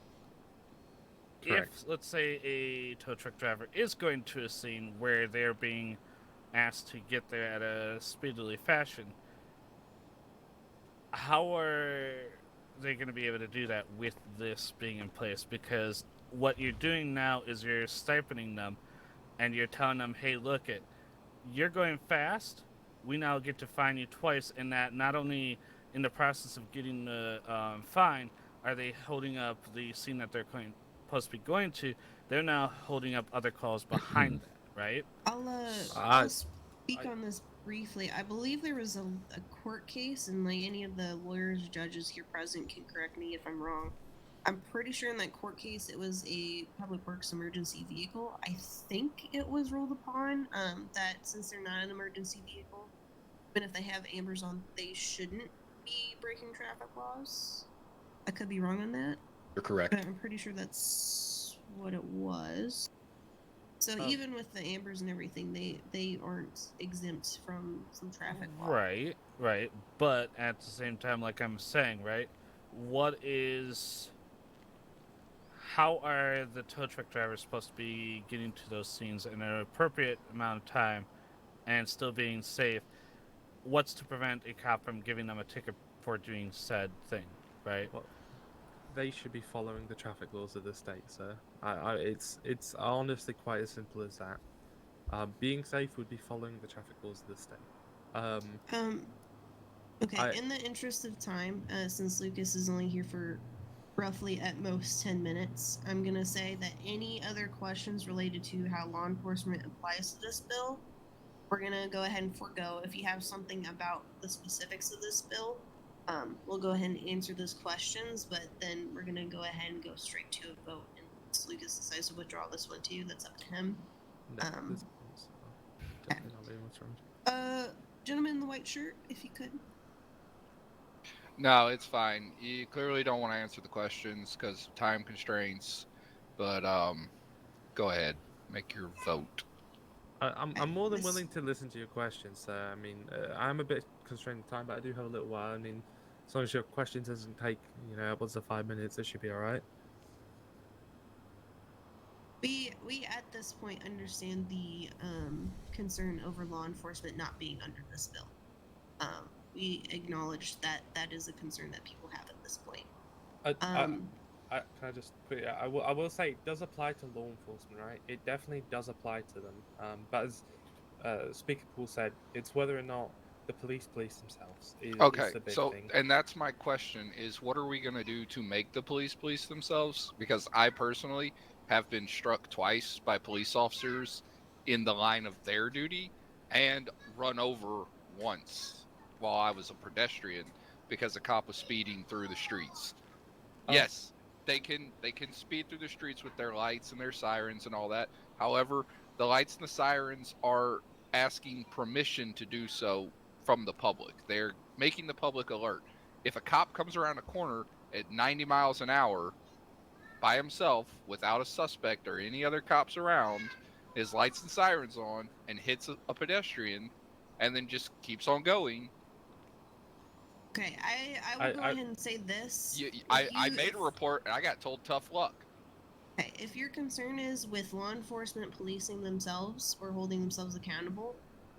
Correct. if, let's say, a tow truck driver is going to a scene where they're being asked to get there at a speedily fashion, how are they going to be able to do that with this being in place? Because what you're doing now is you're stipending them, and you're telling them, hey, look it, you're going fast, we now get to fine you twice, and that not only in the process of getting the fine are they holding up the scene that they're supposed to be going to, they're now holding up other calls behind that, right? I'll speak on this briefly. I believe there was a court case, and like any of the lawyers, judges here present can correct me if I'm wrong. I'm pretty sure in that court case it was a public works emergency vehicle. I think it was ruled upon that since they're not an emergency vehicle, even if they have ambers on, they shouldn't be breaking traffic laws. I could be wrong on that. You're correct. But I'm pretty sure that's what it was. So even with the ambers and everything, they aren't exempt from some traffic law. Right. But at the same time, like I'm saying, right, how are the tow truck drivers supposed to be getting to those scenes in an appropriate amount of time and still being safe? What's to prevent a cop from giving them a ticket for doing said thing, right? Well, they should be following the traffic laws of the state, sir. It's honestly quite as simple as that. Being safe would be following the traffic laws of the state. Okay, in the interest of time, since Lucas is only here for roughly at most 10 minutes, I'm going to say that any other questions related to how law enforcement applies to this bill, we're going to go ahead and forego. If you have something about the specifics of this bill, we'll go ahead and answer those questions, but then we're going to go ahead and go straight to a vote. And once Lucas decides to withdraw this one too, that's up to him. Definitely not being what's wrong. Gentleman in the white shirt, if you could. No, it's fine. You clearly don't want to answer the questions because of time constraints, but go ahead, make your vote. I'm more than willing to listen to your questions, sir. I mean, I'm a bit constrained in time, but I do have a little while. I mean, as long as your question doesn't take, upwards of 5 minutes, it should be all right. we at this point understand the concern over law enforcement not being under this bill. We acknowledge that that is a concern that people have at this point. Can I just put it? I will say it does apply to law enforcement, right? It definitely does apply to them. But as Speaker Poole said, it's whether or not the police themselves is Okay, the big so thing. and that's my question: is what are we going to do to make the police themselves? Because I personally have been struck twice by police officers in the line of their duty, and run over once while I was a pedestrian because a cop was speeding through the streets. Oh. Yes, they can speed through the streets with their lights and their sirens and all that. However, the lights and the sirens are asking permission to do so from the public. They're making the public alert. If a cop comes around a corner at 90 miles an hour by himself without a suspect or any other cops around, his lights and sirens on, and hits a pedestrian and then just keeps on going. Okay, I will go ahead and say this. I made a report and I got told tough luck. Okay, if your concern is with law enforcement policing themselves or holding themselves accountable,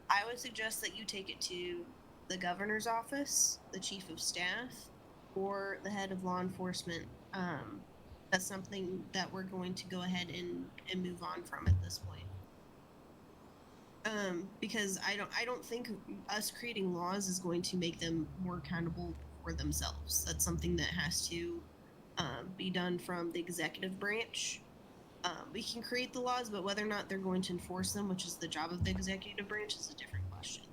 I would suggest that you take it to the governor's office, the chief of staff, or the head of law enforcement. That's something that we're going to go ahead and move on from at this point. Because I don't think us creating laws is going to make them more accountable for themselves. That's something that has to be done from the executive branch. We can create the laws, but whether or not they're going to enforce them, which is the job of the executive branch, is a different question.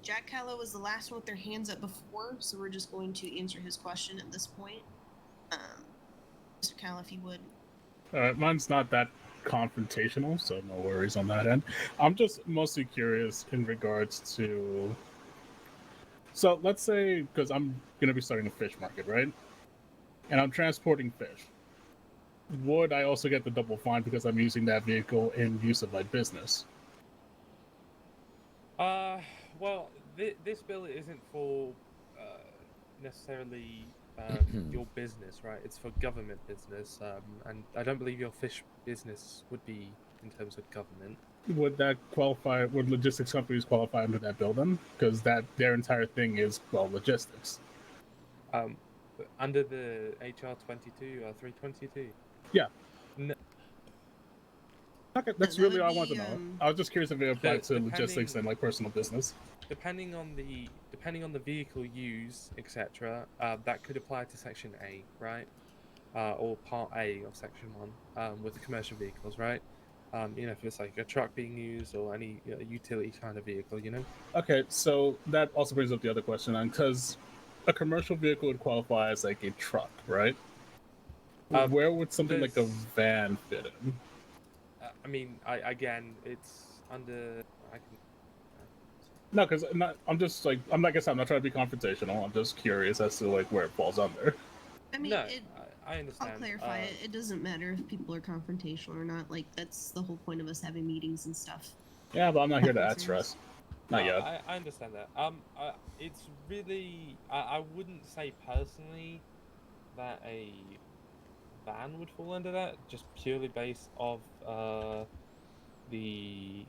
Jack Callow was the last one with their hands up before, so we're just going to answer his question at this point. Mr. Callow, if you would. Mine's not that confrontational, so no worries on that end. I'm just mostly curious in regards to. So let's say, because I'm going to be starting a fish market, right? And I'm transporting fish. Would I also get the double fine because I'm using that vehicle in use of my business? Well, this bill isn't for necessarily your business, right? It's for government business, and I don't believe your fish business would be in terms of government. Would that qualify? Would logistics companies qualify under that bill then? Because their entire thing is, well, logistics. Under the HR 22 or 322. Yeah. No. Okay, that's That really would all I want to be, know. I was just curious if it applied to depending- logistics and like personal business. Depending on the vehicle used, etc., that could apply to Section A, right? Or Part A of Section 1 with commercial vehicles, right? If it's like a truck being used or any utility kind of vehicle, Okay, so that also brings up the other question, because a commercial vehicle would qualify as like a truck, right? Where would something like a van fit in? I mean, it's under. No, because I'm just like I'm not trying to be confrontational. I'm just curious as to like where it falls under. I mean, No, I understand. I'll clarify it. It doesn't matter if people are confrontational or not. Like, that's the whole point of us having meetings and stuff. Yeah, but I'm not here to add stress. Not yet. I understand that. It's really. I wouldn't say personally that a van would fall under that, just purely based off the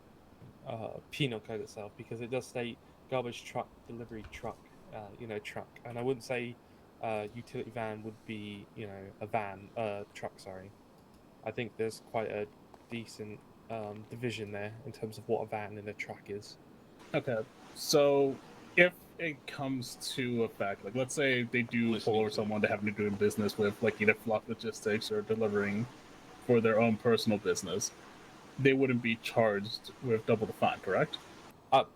penal code itself, because it does state garbage truck, delivery truck, truck, and I wouldn't say utility van would be, a truck. Sorry, I think there's quite a decent division there in terms of what a van and a truck is. Okay, so if it comes to a fact, like let's say they do pull over someone to have to do business with, like either flock logistics or delivering for their own personal business, they wouldn't be charged with double the fine, correct?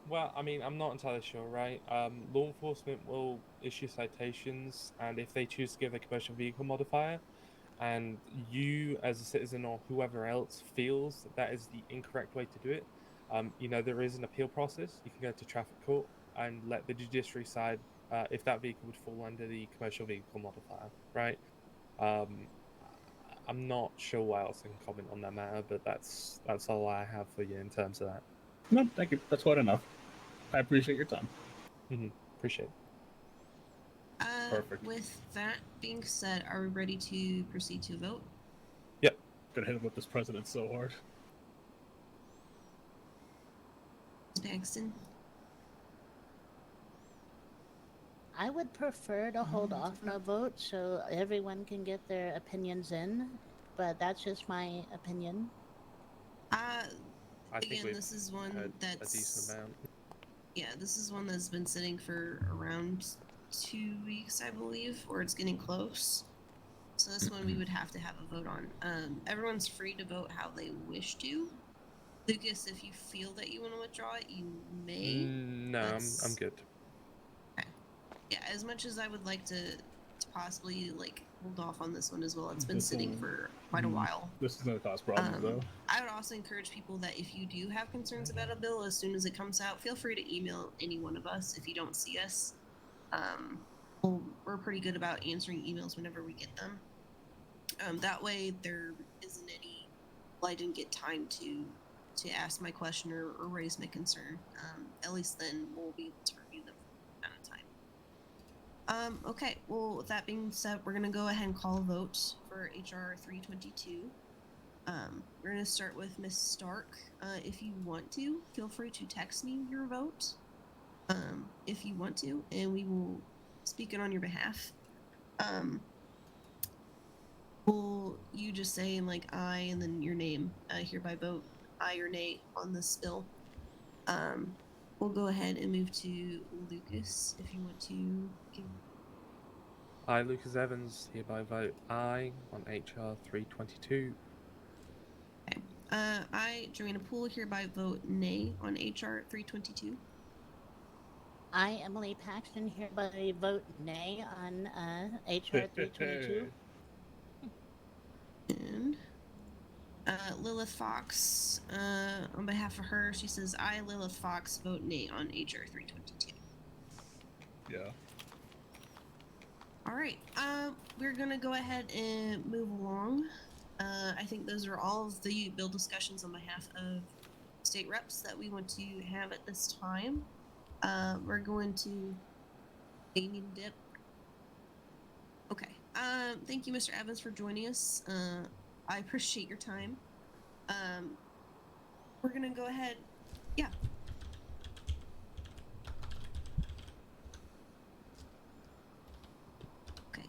Well, I mean, I'm not entirely sure, right? Law enforcement will issue citations, and if they choose to give a commercial vehicle modifier, and you as a citizen or whoever else feels that is the incorrect way to do it, there is an appeal process. You can go to traffic court and let the judiciary side if that vehicle would fall under the commercial vehicle modifier, right? I'm not sure what else I can comment on that matter, but that's all I have for you in terms of that. No, thank you. That's quite enough. I appreciate your time. Appreciate it. Perfect. With that being said, are we ready to proceed to vote? Yep. gonna hit him with this president so hard. Paxton. I would prefer to hold off on a vote so everyone can get their opinions in, but that's just my opinion. I think Again, we've this is one heard that's a decent amount. Yeah, this is one that's been sitting for around 2 weeks, I believe, or it's getting close. So this one we would have to have a vote on. Everyone's free to vote how they wish to. Lucas, if you feel that you want to withdraw it, you may. No, I'm good. Okay. Yeah, as much as I would like to possibly like hold off on this one as well, it's been sitting for quite a while. This is gonna cause problems, though. I would also encourage people that if you do have concerns about a bill, as soon as it comes out, feel free to email any one of us if you don't see us. We're pretty good about answering emails whenever we get them. That way there isn't any, well, I didn't get time to ask my question or raise my concern. At least then we'll be able to review them for a amount of time. Okay, well, with that being said, we're going to go ahead and call a vote for HR 322. We're going to start with Miss Stark. If you want to, feel free to text me your vote if you want to, and we will speak it on your behalf. Will you just say like I and then your name, hereby vote aye or nay on this bill? We'll go ahead and move to Lucas if you want to give. I, Lucas Evans, hereby vote aye on HR 322. Okay. I, Joanna Poole, hereby vote nay on HR 322. I, Emily Paxton, hereby vote nay on HR 322. And Lilith Fox, on behalf of her, she says, I, Lilith Fox, vote nay on HR 322. Yeah. All right. We're going to go ahead and move along. I think those are all of the bill discussions on behalf of state reps that we want to have at this time. We're going to... You need a dip? Okay. Thank you, Mr. Evans, for joining us. I appreciate your time. We're gonna go ahead. Yeah. Okay.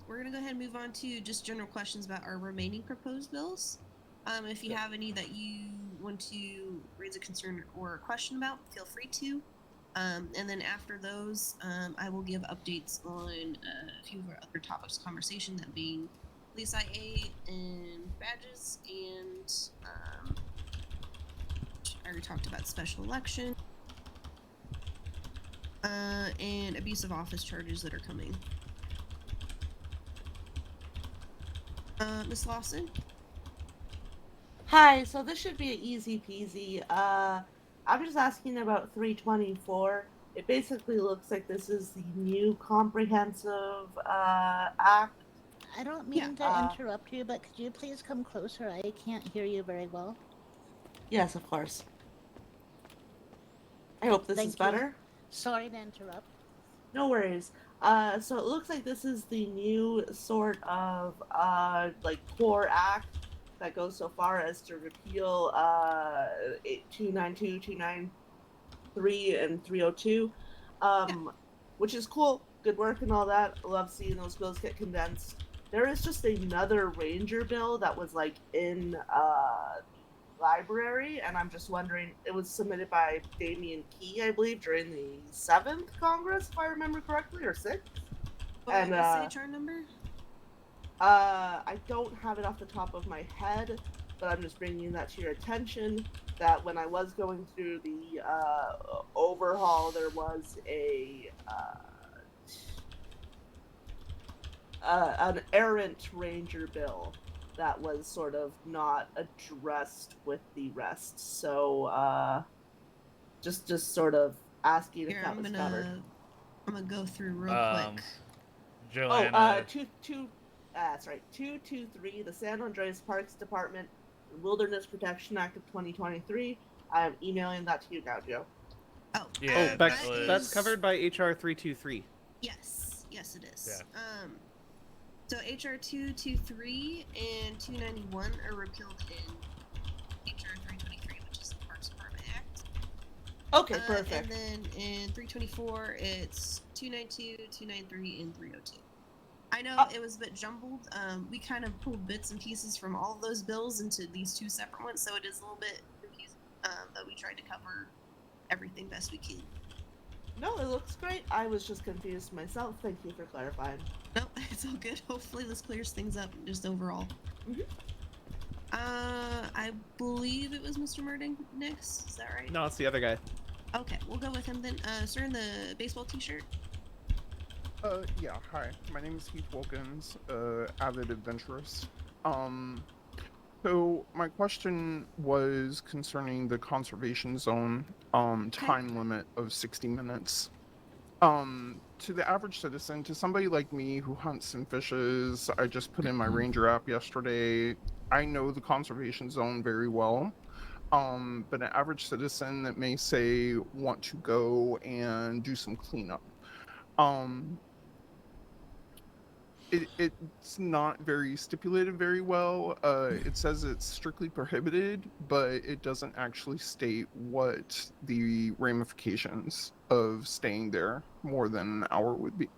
We're gonna go ahead and move on to just general questions about our remaining proposed bills. If you have any that you want to raise a concern or a question about, feel free to. And then after those, I will give updates on a few of our other topics of conversation, that being police IA and badges, and I already talked about special election, and abusive office charges that are coming. Miss Lawson? Hi, so this should be easy peasy. I'm just asking about 324. It basically looks like this is the new comprehensive act. I don't mean to interrupt you, but could you please come closer? I can't hear you very well. Yes, of course. I hope this is better. Sorry to interrupt. No worries. So it looks like this is the new sort of like core act that goes so far as to repeal 292, 293, and 302, which is cool. Good work and all that. I love seeing those bills get condensed. There is just another Ranger bill that was like in the library, and I'm just wondering, it was submitted by Damian Key, I believe, during the 7th Congress, if I remember correctly, or 6th. What was the HR number? I don't have it off the top of my head, but I'm just bringing that to your attention, that when I was going through the overhaul, there was an errant Ranger bill that was sort of not addressed with the rest. So just sort of asking if that was covered. I'm gonna go through real quick. Joanna. That's right. 223, the San Andreas Parks Department Wilderness Protection Act of 2023. I'm emailing that to you now, Joe. Oh, yeah, that's covered by HR 323. Yes, it is. Yeah. So HR 223 and 291 are repealed in HR 323, which is the Parks Department Act. Okay, perfect. And then in 324, it's 292, 293, and 302. I know it was a bit jumbled. We kind of pulled bits and pieces from all of those bills into these two separate ones, so it is a little bit confusing. But we tried to cover everything best we can. No, it looks great. I was just confused myself. Thank you for clarifying. No, it's all good. Hopefully this clears things up just overall. Mhm. I believe it was Mr. Murding next. Is that right? No, it's the other guy. Okay, we'll go with him then. Sir in the baseball t-shirt. Yeah, hi. My name is Heath Wilkins, avid adventurist. So my question was concerning the conservation zone, time limit of 60 minutes. To the average citizen, to somebody like me who hunts and fishes, I just put in my Ranger app yesterday. I know the conservation zone very well. But an average citizen that may say want to go and do some cleanup. It's not very stipulated very well. It says it's strictly prohibited, but it doesn't actually state what the ramifications of staying there more than an hour would be.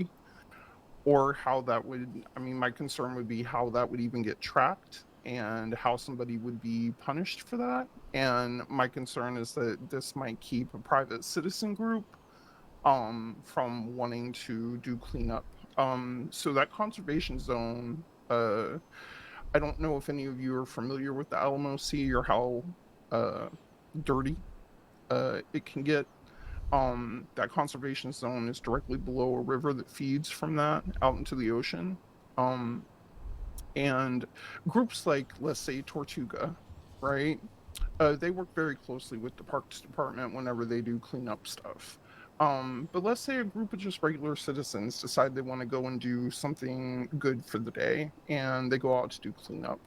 Or how that would, I mean, my concern would be how that would even get tracked and how somebody would be punished for that. And my concern is that this might keep a private citizen group from wanting to do cleanup. So that conservation zone, I don't know if any of you are familiar with the Alamo Sea or how dirty it can get. That conservation zone is directly below a river that feeds from that out into the ocean. And groups like, let's say, Tortuga, right? They work very closely with the Parks Department whenever they do cleanup stuff. But let's say a group of just regular citizens decide they want to go and do something good for the day, and they go out to do cleanup.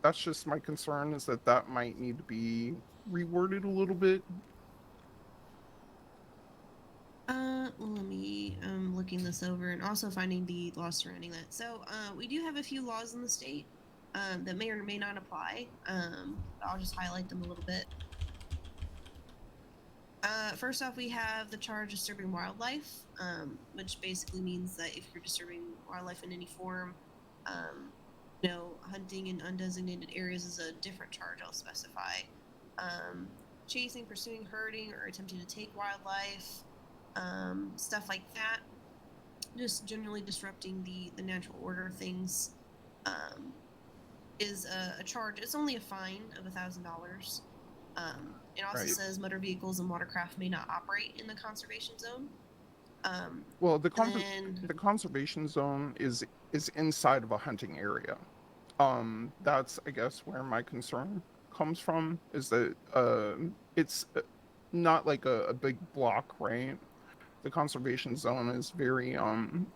That's just my concern, is that that might need to be reworded a little bit. Let me, looking this over and also finding the laws surrounding that. So, we do have a few laws in the state, that may or may not apply. I'll just highlight them a little bit. First off, we have the charge of disturbing wildlife, which basically means that if you're disturbing wildlife in any form, hunting in undesignated areas is a different charge I'll specify. Chasing, pursuing, herding, or attempting to take wildlife, stuff like that. Just generally disrupting the natural order of things is a charge. It's only a fine of $1,000. It also says motor vehicles and watercraft may not operate in the conservation zone. Well, the conservation zone is inside of a hunting area. That's, I guess, where my concern comes from, is that it's not like a big block, right? The conservation zone is very,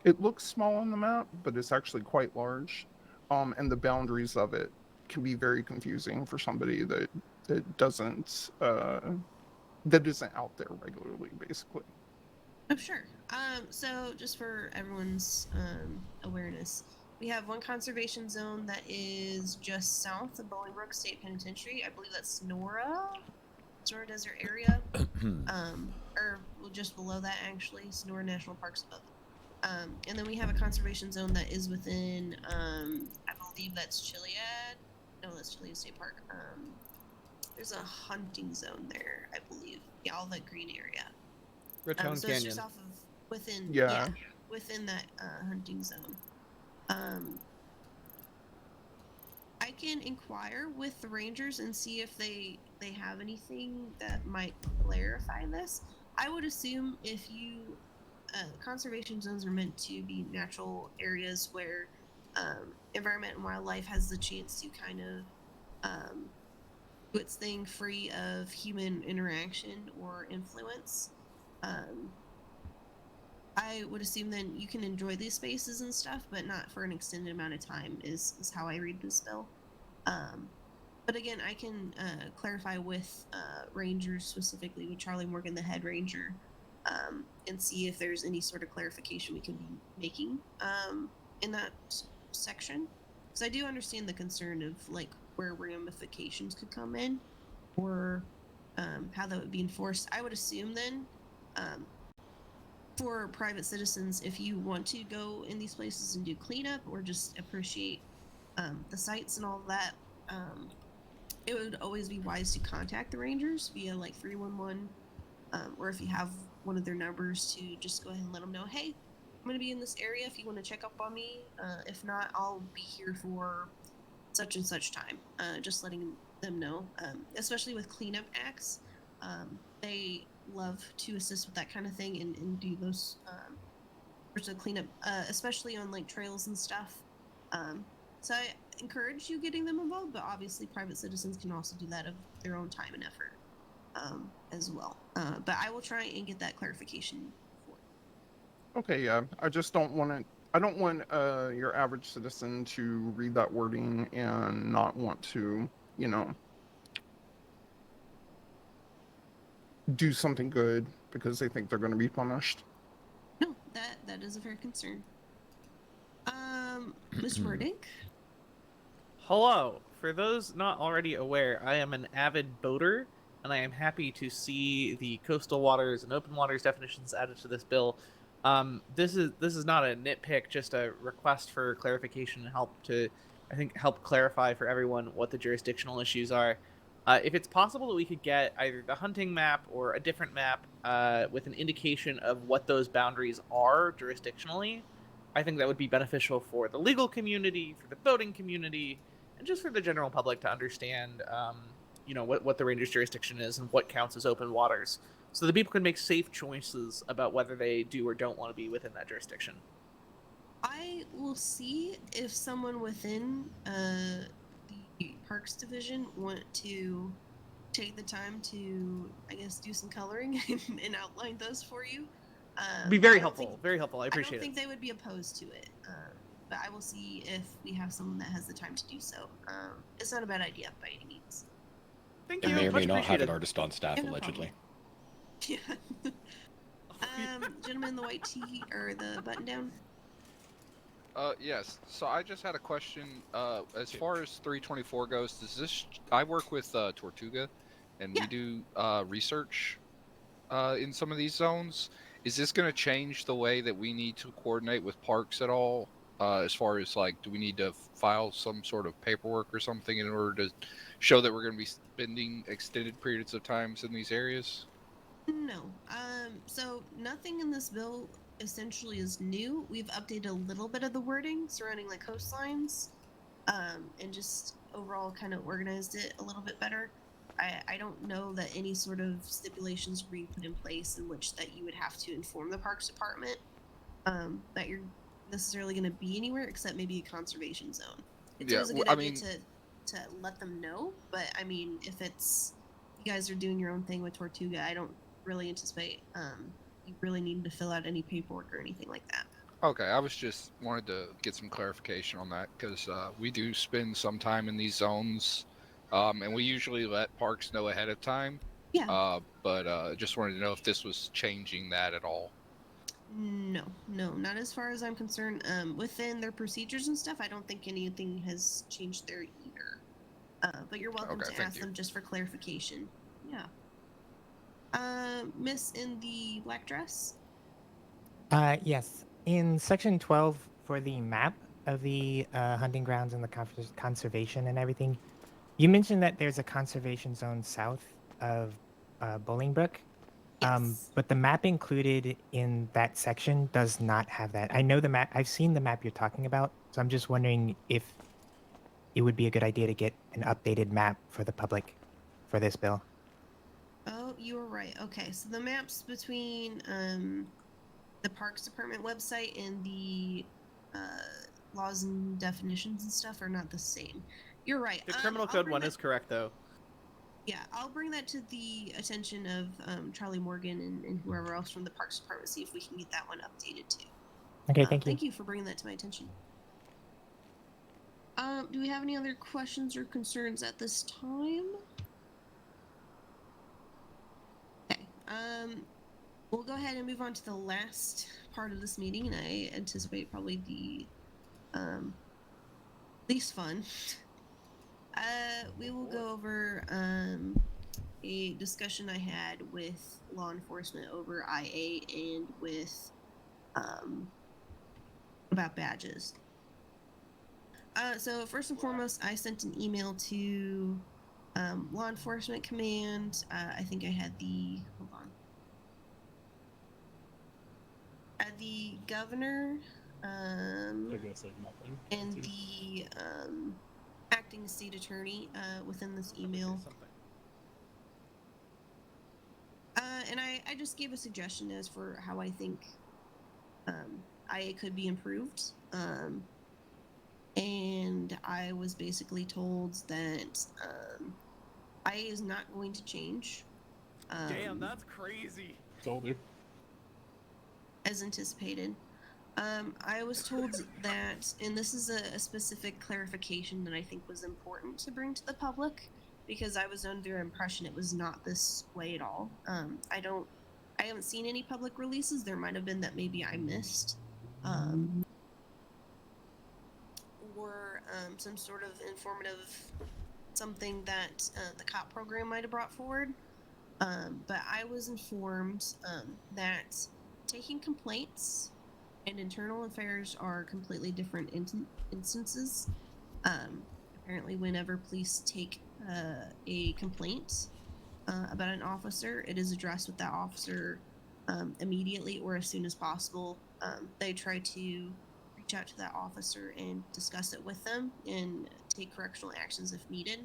it looks small on the map, but it's actually quite large. And the boundaries of it can be very confusing for somebody that doesn't, that isn't out there regularly, basically. Oh, sure. So just for everyone's awareness, we have one conservation zone that is just south of Bolingbrook State Penitentiary. I believe that's Sonora Desert Area, or just below that, actually, Sonora National Park's above it. And then we have a conservation zone that is within, I believe that's Chiliad. No, that's Chiliad State Park. There's a hunting zone there, I believe. Yeah, all that green area. Raton so Canyon. it's just off of within within that hunting zone. I can inquire with the rangers and see if they have anything that might clarify this. I would assume if you conservation zones are meant to be natural areas where environment and wildlife has the chance to kind of do its thing free of human interaction or influence. I would assume then you can enjoy these spaces and stuff, but not for an extended amount of time is how I read this bill. But again, I can clarify with rangers, specifically with Charlie Morgan, the head ranger, and see if there's any sort of clarification we can be making. in that section, because I do understand the concern of like where ramifications could come in, or how that would be enforced. I would assume then, for private citizens, if you want to go in these places and do cleanup or just appreciate the sites and all that, it would always be wise to contact the rangers via like 311, or if you have one of their numbers, to just go ahead and let them know, hey, I'm going to be in this area if you want to check up on me. If not, I'll be here for such and such time. Just letting them know, especially with cleanup acts. They love to assist with that kind of thing and do those sorts of cleanup, especially on like trails and stuff. So I encourage you getting them involved, but obviously private citizens can also do that of their own time and effort as well. But I will try and get that clarification for you. Okay, yeah. I just don't want it. I don't want your average citizen to read that wording and not want to, do something good because they think they're going to be punished. No, that is a fair concern. Mr. Murdick? Hello. For those not already aware, I am an avid boater, and I am happy to see the coastal waters and open waters definitions added to this bill. This is not a nitpick, just a request for clarification and help clarify for everyone what the jurisdictional issues are. If it's possible that we could get either the hunting map or a different map with an indication of what those boundaries are jurisdictionally, I think that would be beneficial for the legal community, for the boating community, and just for the general public to understand, what the ranger's jurisdiction is and what counts as open waters, so that people can make safe choices about whether they do or don't want to be within that jurisdiction. I will see if someone within the Parks Division want to take the time to, I guess, do some coloring and outline those for you. It'd be very helpful. Very helpful. I appreciate it. I don't think they would be opposed to it, but I will see if we have someone that has the time to do so. It's not a bad idea by any means. Thank And you. may or Much may not have appreciated. an artist on staff, Yeah, no allegedly. Yeah. Gentleman in the white tee or the button down. Yes. So I just had a question. As far as 324 goes, I work with Tortuga, and we do research in some of these zones. Is this going to change the way that we need to coordinate with parks at all? As far as like, do we need to file some sort of paperwork or something in order to show that we're going to be spending extended periods of times in these areas? No. So nothing in this bill essentially is new. We've updated a little bit of the wording surrounding like coastlines, and just overall kind of organized it a little bit better. I don't know that any sort of stipulations were being put in place in which that you would have to inform the Parks Department that you're necessarily going to be anywhere except maybe a conservation zone. It's always a good idea to let them know, but I mean, if it's you guys are doing your own thing with Tortuga, I don't really anticipate you really needing to fill out any paperwork or anything like that. Okay, I was just wanted to get some clarification on that because we do spend some time in these zones, and we usually let parks know ahead of time. Yeah. But just wanted to know if this was changing that at all. No, not as far as I'm concerned. Within their procedures and stuff, I don't think anything has changed there either. But you're welcome to ask them just for clarification. Yeah. Miss in the black dress? Yes. In section 12 for the map of the hunting grounds and the conservation and everything, you mentioned that there's a conservation zone south of Bolingbrook. Yes. But the map included in that section does not have that. I know the map. I've seen the map you're talking about, so I'm just wondering if it would be a good idea to get an updated map for the public for this bill. Oh, you were right. Okay, so the maps between the Parks Department website and the laws and definitions and stuff are not the same. You're right. The criminal code one is correct, though. Yeah, I'll bring that to the attention of Charlie Morgan and whoever else from the Parks Department, see if we can get that one updated too. Okay, thank you. Thank you for bringing that to my attention. Do we have any other questions or concerns at this time? Okay, we'll go ahead and move on to the last part of this meeting, and I anticipate probably the least fun, we will go over a discussion I had with law enforcement over IA and with about badges. So first and foremost, I sent an email to law enforcement command. I think I had the the governor I guess like nothing. and the acting state attorney within this email. And I just gave a suggestion as for how I think IA could be improved. And I was basically told that IA is not going to change. Damn, that's crazy. Told you. As anticipated. I was told that, and this is a specific clarification that I think was important to bring to the public, because I was under the impression it was not this way at all. I haven't seen any public releases. There might have been that maybe I missed. Or some sort of informative something that the cop program might have brought forward. But I was informed that taking complaints and internal affairs are completely different instances. Apparently, whenever police take a complaint about an officer, it is addressed with that officer immediately or as soon as possible. They try to reach out to that officer and discuss it with them and take correctional actions if needed.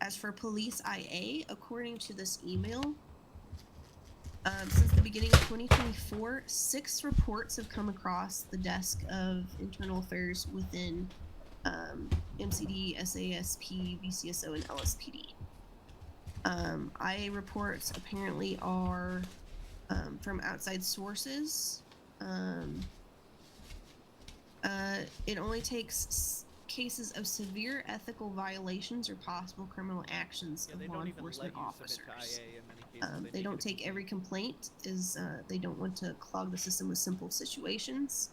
As for police IA, according to this email, since the beginning of 2024, 6 reports have come across the desk of internal affairs within MCD, SASP, VCSO, and LSPD. IA reports apparently are from outside sources. It only takes cases of severe ethical violations or possible criminal actions of law enforcement officers. They don't take every complaint, as they don't want to clog the system with simple situations,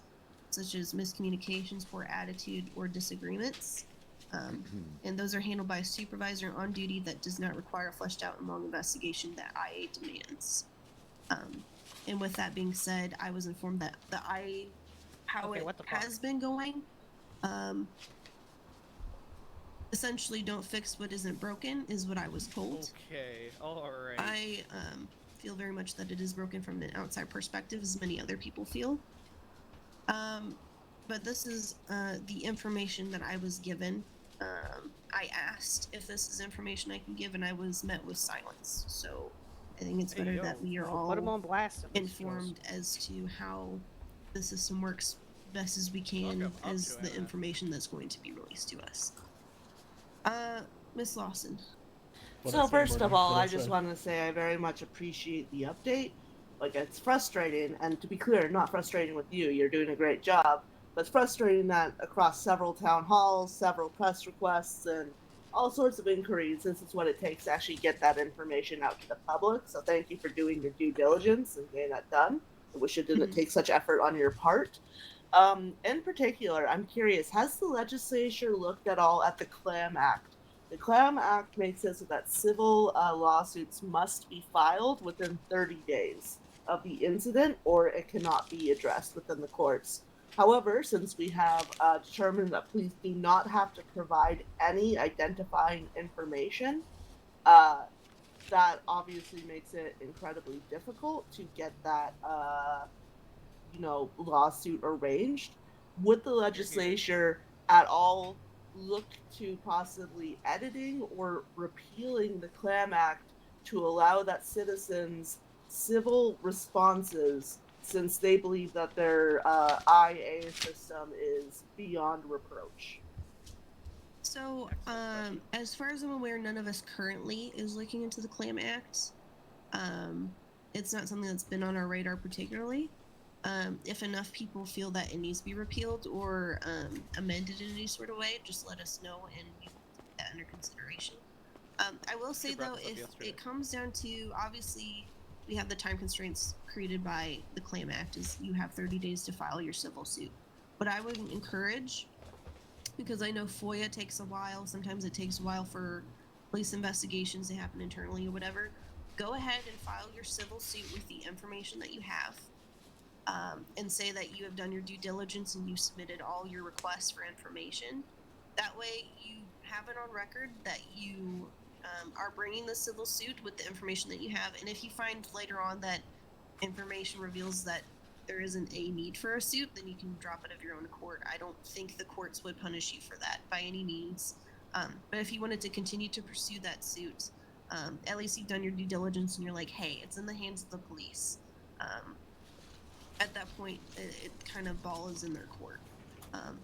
such as miscommunications, poor attitude, or disagreements. And those are handled by a supervisor on duty that does not require a fleshed out and long investigation that IA demands. And with that being said, I was informed that the IA, how it has been going, essentially don't fix what isn't broken is what I was told. Okay, alright. I feel very much that it is broken from an outside perspective, as many other people feel. But this is the information that I was given. I asked if this is information I can give, and I was met with silence. So I think it's better that we are all put 'em on blast. informed as to how the system works best as we can, as the information that's going to be released to us. Miss Lawson. So first of all, I just want to say I very much appreciate the update. Like, it's frustrating, and to be clear, not frustrating with you, you're doing a great job, but it's frustrating that across several town halls, several press requests, and all sorts of inquiries, this is what it takes to actually get that information out to the public. So thank you for doing your due diligence and getting that done. I wish it didn't take such effort on your part. In particular, I'm curious, has the legislature looked at all at the CLAM Act? The CLAM Act makes it so that civil lawsuits must be filed within 30 days of the incident, or it cannot be addressed within the courts. However, since we have determined that police do not have to provide any identifying information, that obviously makes it incredibly difficult to get that lawsuit arranged. Would the legislature at all look to possibly editing or repealing the CLAM Act to allow that citizens civil responses, since they believe that their IA system is beyond reproach? So, as far as I'm aware, none of us currently is looking into the CLAM Act. It's not something that's been on our radar particularly. If enough people feel that it needs to be repealed or amended in any sort of way, just let us know and we will take that under consideration. I will say though, if it comes down to, obviously, we have the time constraints created by the CLAM Act, is you have 30 days to file your civil suit. what I would encourage, because I know FOIA takes a while, sometimes it takes a while for police investigations to happen internally or whatever, go ahead and file your civil suit with the information that you have, and say that you have done your due diligence and you submitted all your requests for information. That way you have it on record that you are bringing the civil suit with the information that you have, and if you find later on that information reveals that there isn't a need for a suit, then you can drop it of your own accord. I don't think the courts would punish you for that by any means. But if you wanted to continue to pursue that suit, at least you've done your due diligence and you're like, hey, it's in the hands of the police. At that point, it kind of ball is in their court.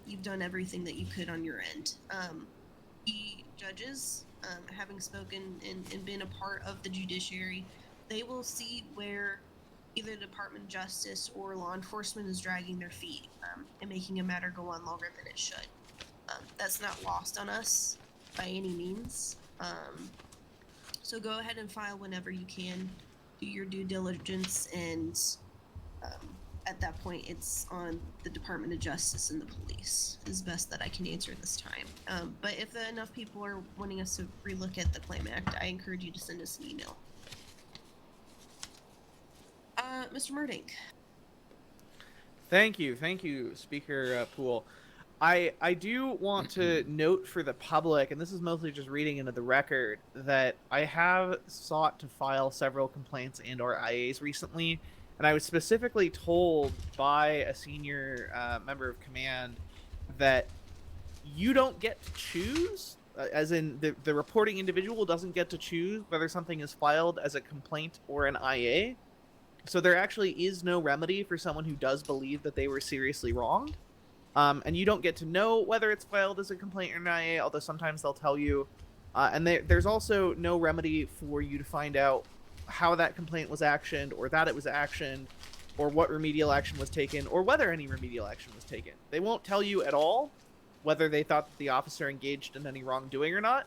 You've done everything that you could on your end. The judges, having spoken and been a part of the judiciary, they will see where either the Department of Justice or law enforcement is dragging their feet and making a matter go on longer than it should. That's not lost on us by any means. So go ahead and file whenever you can, do your due diligence, and at that point it's on the Department of Justice and the police, is best that I can answer this time. But if enough people are wanting us to relook at the Claim Act, I encourage you to send us an email. Mr. Murdink. Thank you, Speaker Poole. I do want to note for the public, and this is mostly just reading into the record, that I have sought to file several complaints and or IAs recently, and I was specifically told by a senior member of command that you don't get to choose, as in the reporting individual doesn't get to choose whether something is filed as a complaint or an IA. So there actually is no remedy for someone who does believe that they were seriously wronged. And you don't get to know whether it's filed as a complaint or an IA, although sometimes they'll tell you. And there's also no remedy for you to find out how that complaint was actioned, or that it was actioned, or what remedial action was taken, or whether any remedial action was taken. They won't tell you at all whether they thought that the officer engaged in any wrongdoing or not.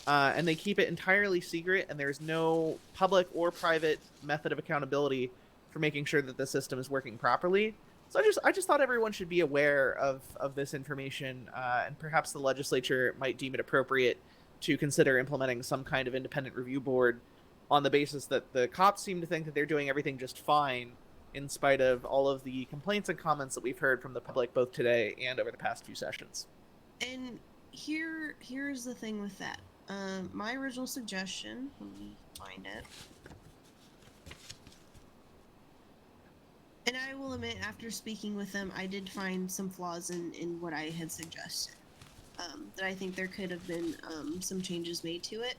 And they keep it entirely secret, and there's no public or private method of accountability for making sure that the system is working properly. So I just thought everyone should be aware of this information, and perhaps the legislature might deem it appropriate to consider implementing some kind of independent review board on the basis that the cops seem to think that they're doing everything just fine, in spite of all of the complaints and comments that we've heard from the public both today and over the past few sessions. And here's the thing with that. My original suggestion, let me find it. And I will admit, after speaking with them, I did find some flaws in what I had suggested. That I think there could have been some changes made to it.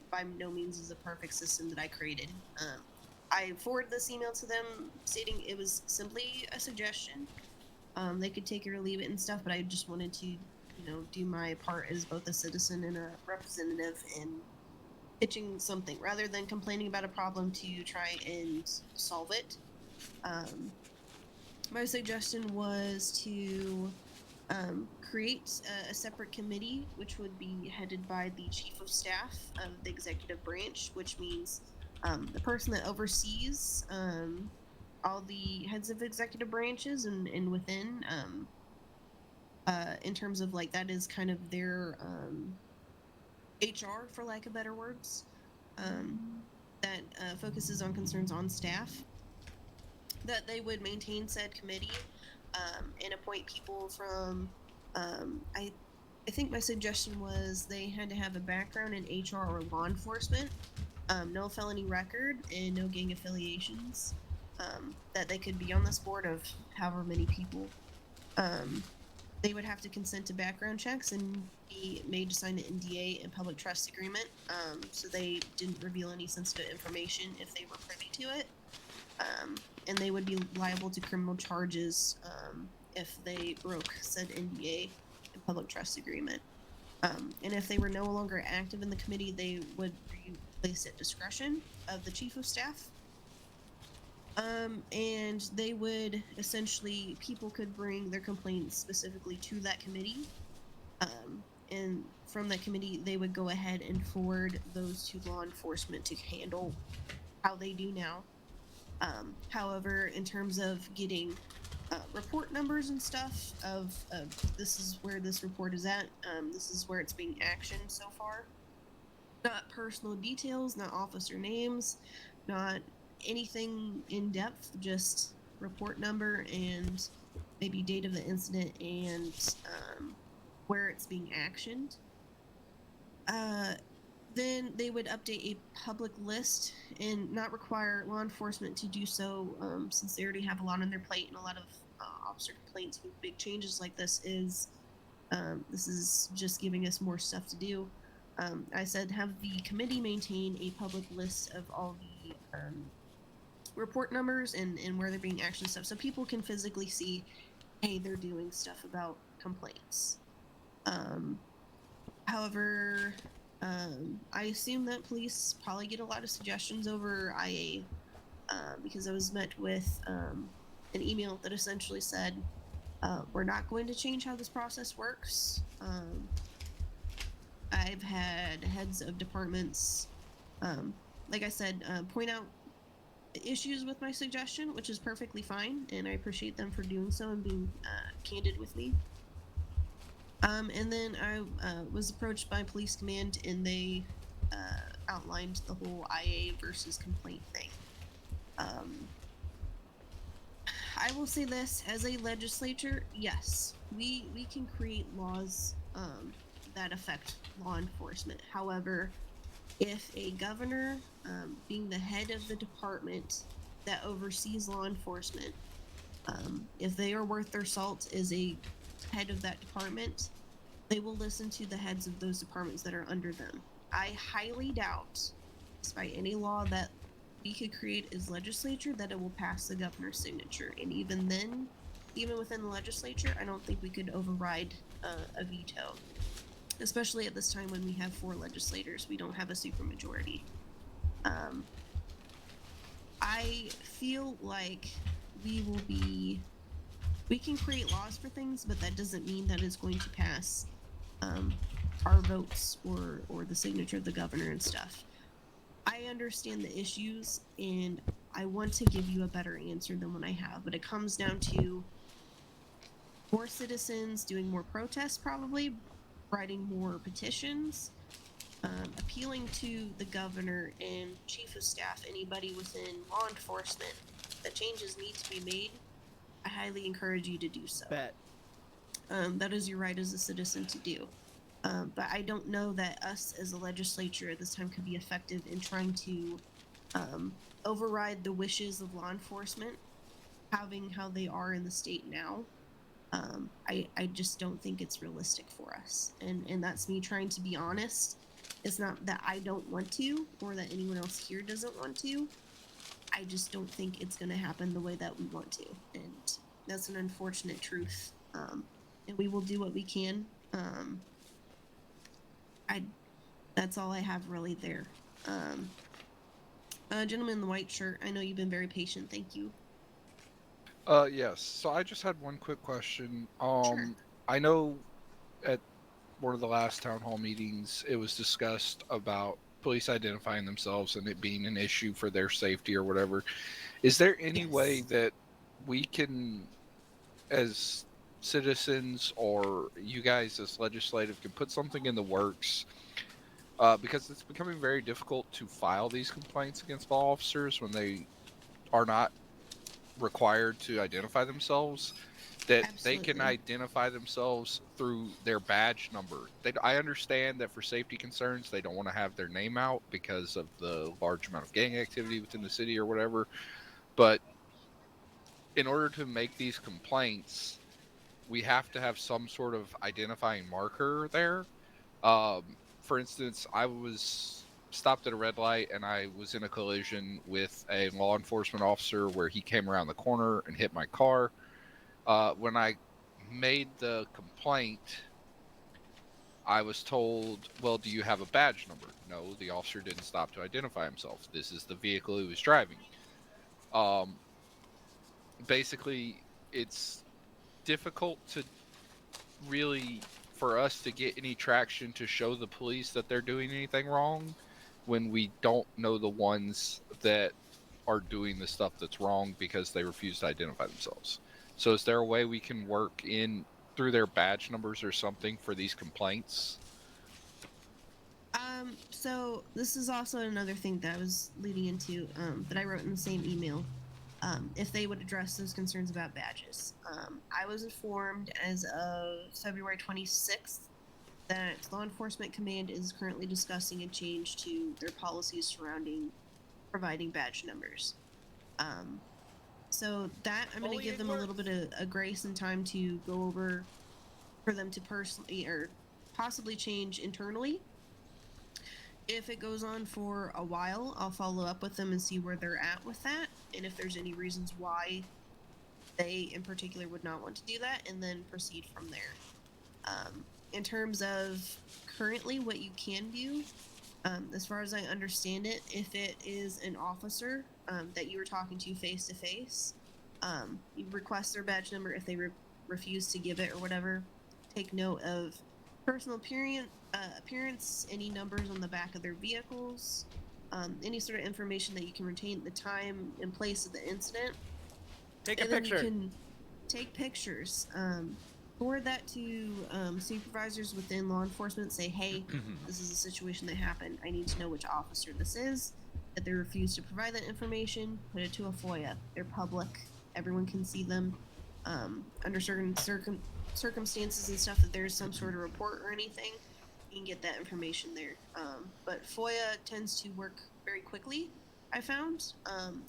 By no means is a perfect system that I created. I forwarded this email to them stating it was simply a suggestion. They could take it or leave it and stuff, but I just wanted to, do my part as both a citizen and a representative in pitching something rather than complaining about a problem to try and solve it. My suggestion was to create a separate committee, which would be headed by the chief of staff of the executive branch, which means the person that oversees all the heads of executive branches and within, in terms of that is kind of their HR, for lack of better words, that focuses on concerns on staff, that they would maintain said committee and appoint people from, I think my suggestion was they had to have a background in HR or law enforcement, no felony record, and no gang affiliations, that they could be on this board of however many people. They would have to consent to background checks and be made to sign an NDA and public trust agreement, so they didn't reveal any sensitive information if they were privy to it. And they would be liable to criminal charges if they broke said NDA and public trust agreement. And if they were no longer active in the committee, they would be placed at discretion of the chief of staff. And they would essentially, people could bring their complaints specifically to that committee. And from that committee, they would go ahead and forward those to law enforcement to handle how they do now. However, in terms of getting report numbers and stuff of this is where this report is at, this is where it's being actioned so far. Not personal details, not officer names, not anything in depth, just report number and maybe date of the incident and where it's being actioned. Then they would update a public list and not require law enforcement to do so, since they already have a lot on their plate and a lot of officer complaints with big changes like this is just giving us more stuff to do. I said have the committee maintain a public list of all the report numbers and where they're being actioned stuff, so people can physically see, hey, they're doing stuff about complaints. However, I assume that police probably get a lot of suggestions over IA, because I was met with an email that essentially said, we're not going to change how this process works. I've had heads of departments, like I said, point out issues with my suggestion, which is perfectly fine, and I appreciate them for doing so and being candid with me. And then I was approached by police command, and they outlined the whole IA versus complaint thing. I will say this, as a legislature, yes, we can create laws that affect law enforcement. However, if a governor, being the head of the department that oversees law enforcement, if they are worth their salt as a head of that department, they will listen to the heads of those departments that are under them. I highly doubt, despite any law that we could create as legislature, that it will pass the governor's signature. And even then, even within the legislature, I don't think we could override a veto, especially at this time when we have 4 legislators. We don't have a supermajority. I feel like we can create laws for things, but that doesn't mean that it's going to pass our votes or the signature of the governor and stuff. I understand the issues, and I want to give you a better answer than what I have, but it comes down to more citizens doing more protests, probably writing more petitions, appealing to the governor and chief of staff, anybody within law enforcement, that changes need to be made. I highly encourage you to do so. Bet. That is your right as a citizen to do. But I don't know that us as a legislature at this time could be effective in trying to override the wishes of law enforcement, having how they are in the state now. I just don't think it's realistic for us. And that's me trying to be honest. It's not that I don't want to or that anyone else here doesn't want to. I just don't think it's going to happen the way that we want to. And that's an unfortunate truth. And we will do what we can. That's all I have really there. Gentleman in the white shirt, I know you've been very patient. Thank you. Yes. So I just had one quick question. Sure. I know at one of the last town hall meetings, it was discussed about police identifying themselves and it being an issue for their safety or whatever. Is there any way that we can, as citizens or you guys as legislative, can put something in the works? Because it's becoming very difficult to file these complaints against law officers when they are not required to identify themselves, that they can identify themselves through their badge number. I understand that for safety concerns, they don't want to have their name out because of the large amount of gang activity within the city or whatever. But in order to make these complaints, we have to have some sort of identifying marker there. For instance, I was stopped at a red light and I was in a collision with a law enforcement officer where he came around the corner and hit my car. When I made the complaint, I was told, well, do you have a badge number? No, the officer didn't stop to identify himself. This is the vehicle he was driving. Basically, it's difficult to really, for us to get any traction to show the police that they're doing anything wrong when we don't know the ones that are doing the stuff that's wrong because they refuse to identify themselves. So is there a way we can work in through their badge numbers or something for these complaints? So this is also another thing that I was leading into, that I wrote in the same email. If they would address those concerns about badges. I was informed as of February 26th that Law Enforcement Command is currently discussing a change to their policies surrounding providing badge numbers. So that I'm going to give them a little bit of a grace and time to go over for them to personally or possibly change internally. If it goes on for a while, I'll follow up with them and see where they're at with that, and if there's any reasons why they in particular would not want to do that, and then proceed from there. In terms of currently what you can do, as far as I understand it, if it is an officer that you were talking to face to face, you request their badge number. If they refuse to give it or whatever, take note of personal appearance, any numbers on the back of their vehicles, any sort of information that you can retain, the time and place of the incident. Take a and then picture. You can take pictures. Forward that to supervisors within law enforcement. Say, hey, this is a situation that happened. I need to know which officer this is. That they refuse to provide that information, put it to a FOIA. They're public. Everyone can see them. Under certain circumstances and stuff, that there's some sort of report or anything, you can get that information there. But FOIA tends to work very quickly, I found,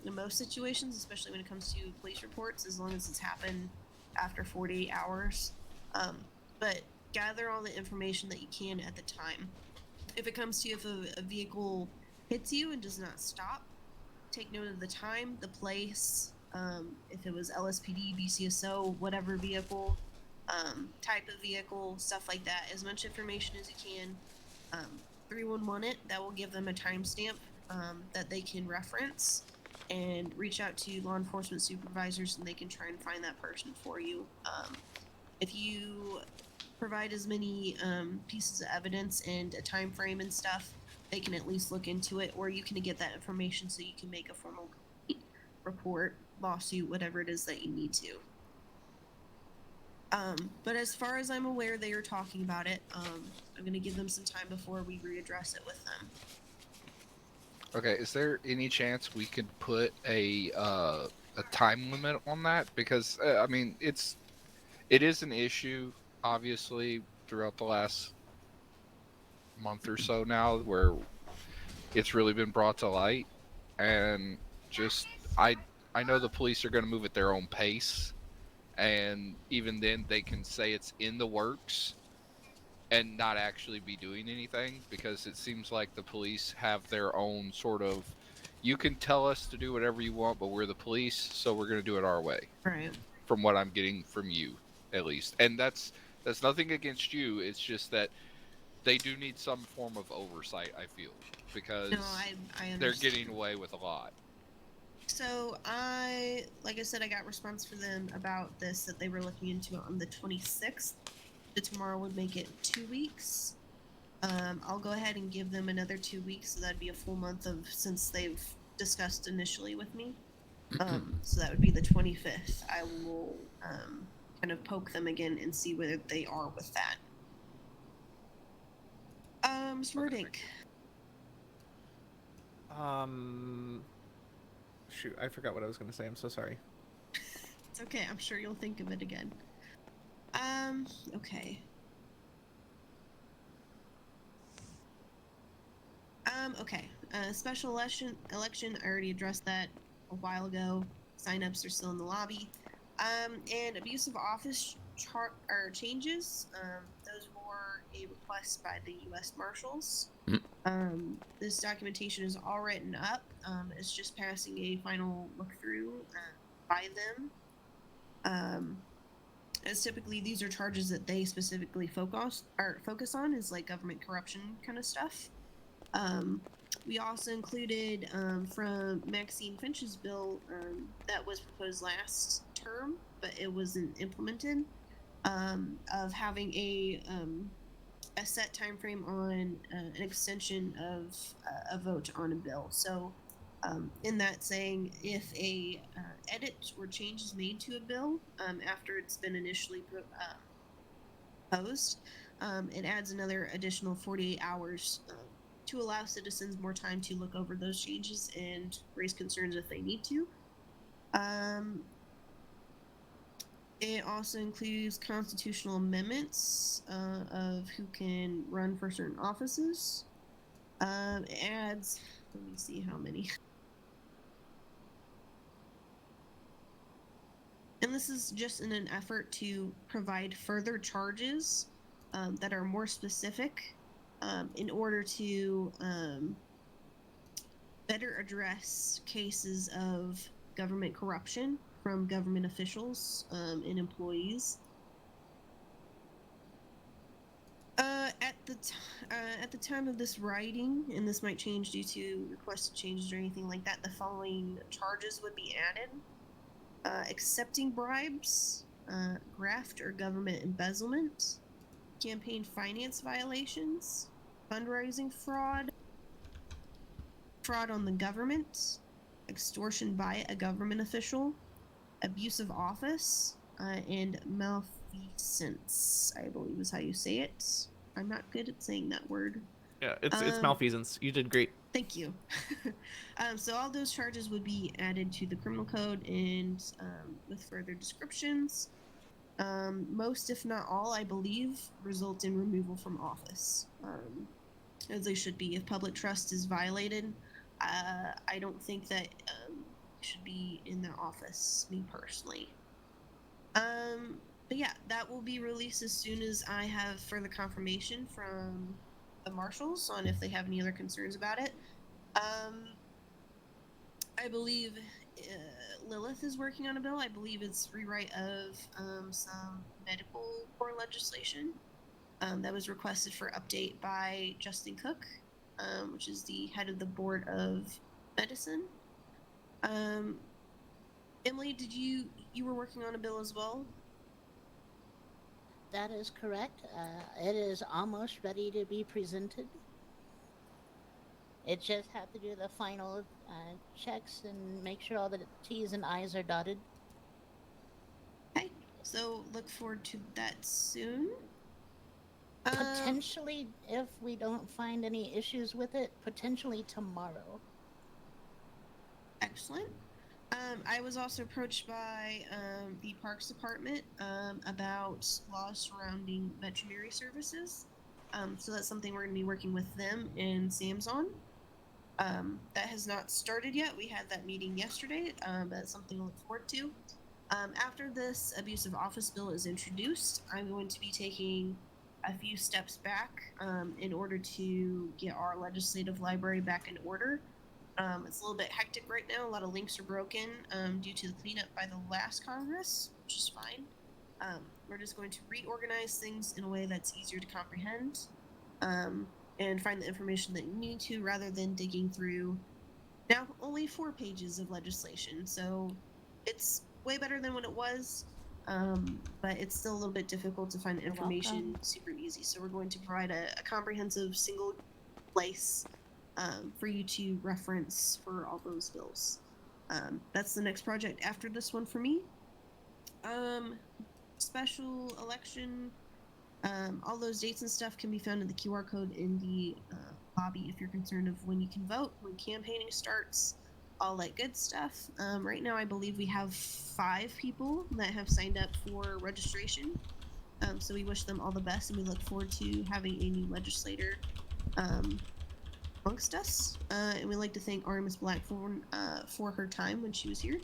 in most situations, especially when it comes to police reports, as long as it's happened after 48 hours. But gather all the information that you can at the time. If it comes to if a vehicle hits you and does not stop, take note of the time, the place, if it was LSPD, BCSO, whatever vehicle, type of vehicle, stuff like that. As much information as you can. 311 it. That will give them a timestamp that they can reference and reach out to law enforcement supervisors, and they can try and find that person for you. If you provide as many pieces of evidence and a time frame and stuff, they can at least look into it, or you can get that information so you can make a formal report, lawsuit, whatever it is that you need to. But as far as I'm aware, they are talking about it. I'm going to give them some time before we readdress it with them. Okay, is there any chance we could put a time limit on that? Because I mean, it is an issue, obviously, throughout the last month or so now, where it's really been brought to light, and just I know the police are going to move at their own pace, and even then they can say it's in the works and not actually be doing anything, because it seems like the police have their own sort of, you can tell us to do whatever you want, but we're the police, so we're going to do it our way. Right. From what I'm getting from you, at least. And that's nothing against you. It's just that they do need some form of oversight, I feel, because I they're getting away with a lot. So like I said, I got response from them about this, that they were looking into it on the 26th. So tomorrow would make it 2 weeks. I'll go ahead and give them another 2 weeks, so that'd be a full month of since they've discussed initially with me. So that would be the 25th. I will kind of poke them again and see whether they are with that. Mr. Murdick. Shoot, I forgot what I was going to say. I'm so sorry. It's okay. I'm sure you'll think of it again. Okay. Okay. Special election. I already addressed that a while ago. Sign-ups are still in the lobby. And abusive office changes. Those were a request by the U.S. Marshals. This documentation is all written up. It's just passing a final look-through by them. As typically these are charges that they specifically focus on, is like government corruption kind of stuff. We also included from Maxine Finch's bill that was proposed last term, but it wasn't implemented, of having a set time frame on an extension of a vote on a bill. So In that saying, if a edit or change is made to a bill after it's been initially proposed, it adds another additional 48 hours to allow citizens more time to look over those changes and raise concerns if they need to. It also includes constitutional amendments of who can run for certain offices. It adds, let me see how many. And this is just in an effort to provide further charges that are more specific in order to better address cases of government corruption from government officials and employees. At the time of this writing, and this might change due to requested changes or anything like that, the following charges would be added. Accepting bribes, graft or government embezzlement, campaign finance violations, fundraising fraud, fraud on the government, extortion by a government official, abuse of office, and malfeasance, I believe is how you say it. I'm not good at saying that word. Yeah, it's malfeasance. You did great. Thank you. So all those charges would be added to the criminal code and with further descriptions. Most, if not all, I believe, result in removal from office, as they should be. If public trust is violated, I don't think that should be in their office, me personally. But yeah, that will be released as soon as I have further confirmation from the marshals on if they have any other concerns about it. I believe Lilith is working on a bill. I believe it's rewrite of some medical core legislation that was requested for update by Justin Cook, which is the head of the Board of Medicine. Emily, did you were working on a bill as well? That is correct. It is almost ready to be presented. It just had to do the final checks and make sure all the T's and I's are dotted. Okay, so look forward to that soon. Potentially, if we don't find any issues with it, potentially tomorrow. Excellent. I was also approached by the Parks Department about laws surrounding veterinary services. So that's something we're going to be working with them and Sam's on. That has not started yet. We had that meeting yesterday, but that's something to look forward to. After this abusive office bill is introduced, I'm going to be taking a few steps back in order to get our legislative library back in order. It's a little bit hectic right now. A lot of links are broken due to the cleanup by the last Congress, which is fine. We're just going to reorganize things in a way that's easier to comprehend and find the information that you need to rather than digging through now only 4 pages of legislation. So it's way better than what it was, but it's still a little bit difficult to find the information super easy. So we're going to provide a comprehensive single place for you to reference for all those bills. That's the next project after this one for me. Special election, all those dates and stuff can be found in the QR code in the lobby if you're concerned of when you can vote, when campaigning starts, all that good stuff. Right now I believe we have 5 people that have signed up for registration. So we wish them all the best and we look forward to having a new legislator amongst us, and we'd like to thank Artemis Blackthorn for her time when she was here.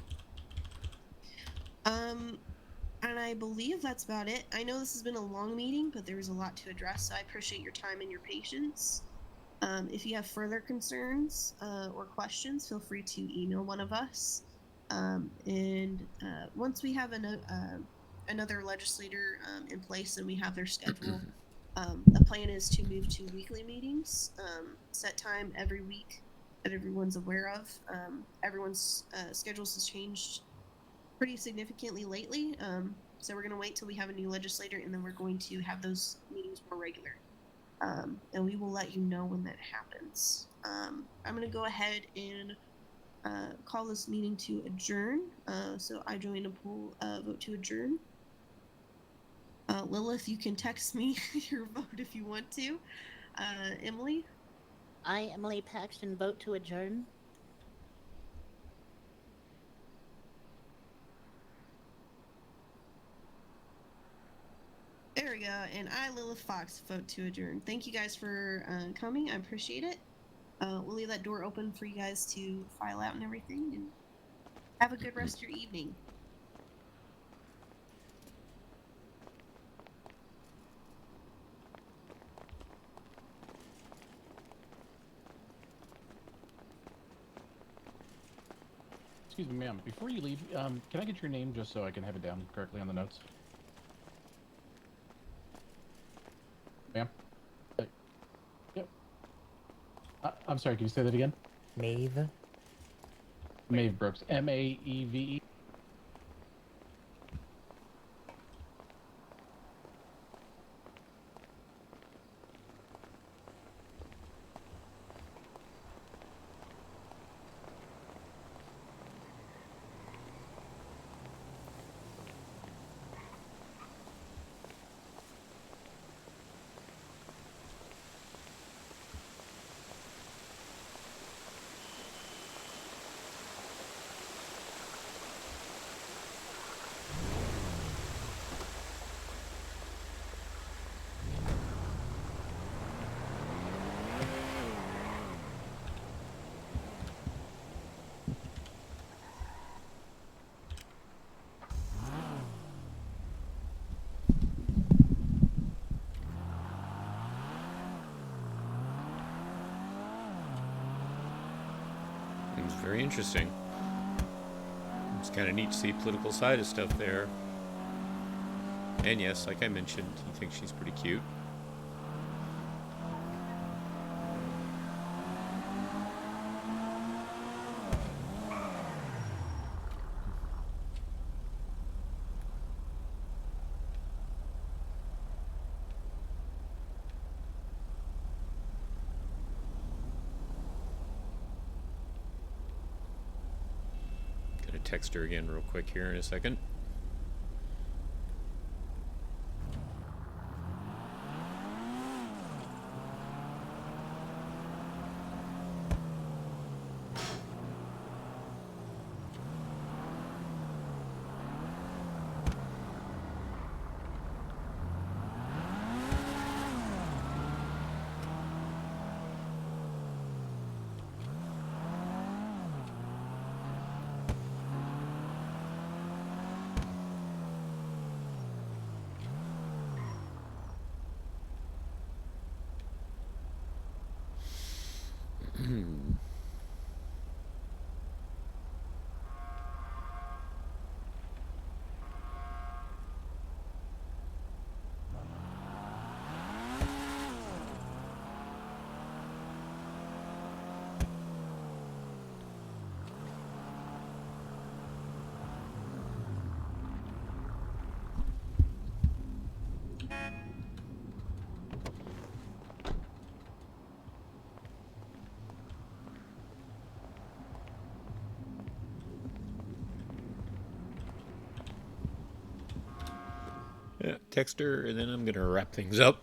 And I believe that's about it. I know this has been a long meeting, but there was a lot to address, so I appreciate your time and your patience. If you have further concerns or questions, feel free to email one of us. And once we have another legislator in place and we have their schedule, the plan is to move to weekly meetings, set time every week that everyone's aware of. Everyone's schedules has changed pretty significantly lately, so we're going to wait till we have a new legislator and then we're going to have those meetings more regular. And we will let you know when that happens. I'm going to go ahead and call this meeting to adjourn. So I join a poll vote to adjourn. Lilith, you can text me your vote if you want to. Emily? I, Emily Paxton, vote to adjourn. There we go. And I, Lilith Fox, vote to adjourn. Thank you guys for coming. I appreciate it. We'll leave that door open for you guys to file out and everything. And have a good rest of your evening. Excuse me, ma'am. Before you leave, can I get your name just so I can have it down correctly on the notes? Ma'am? Yep. I'm sorry, can you say that again? Maeve. Maeve Brooks. M-A-E-V-E. It's very interesting. It's kind of neat to see political side of stuff there. And yes, like I mentioned, he thinks she's pretty cute. Gonna text her again real quick here in a second. Yeah, text her, and then I'm gonna wrap things up.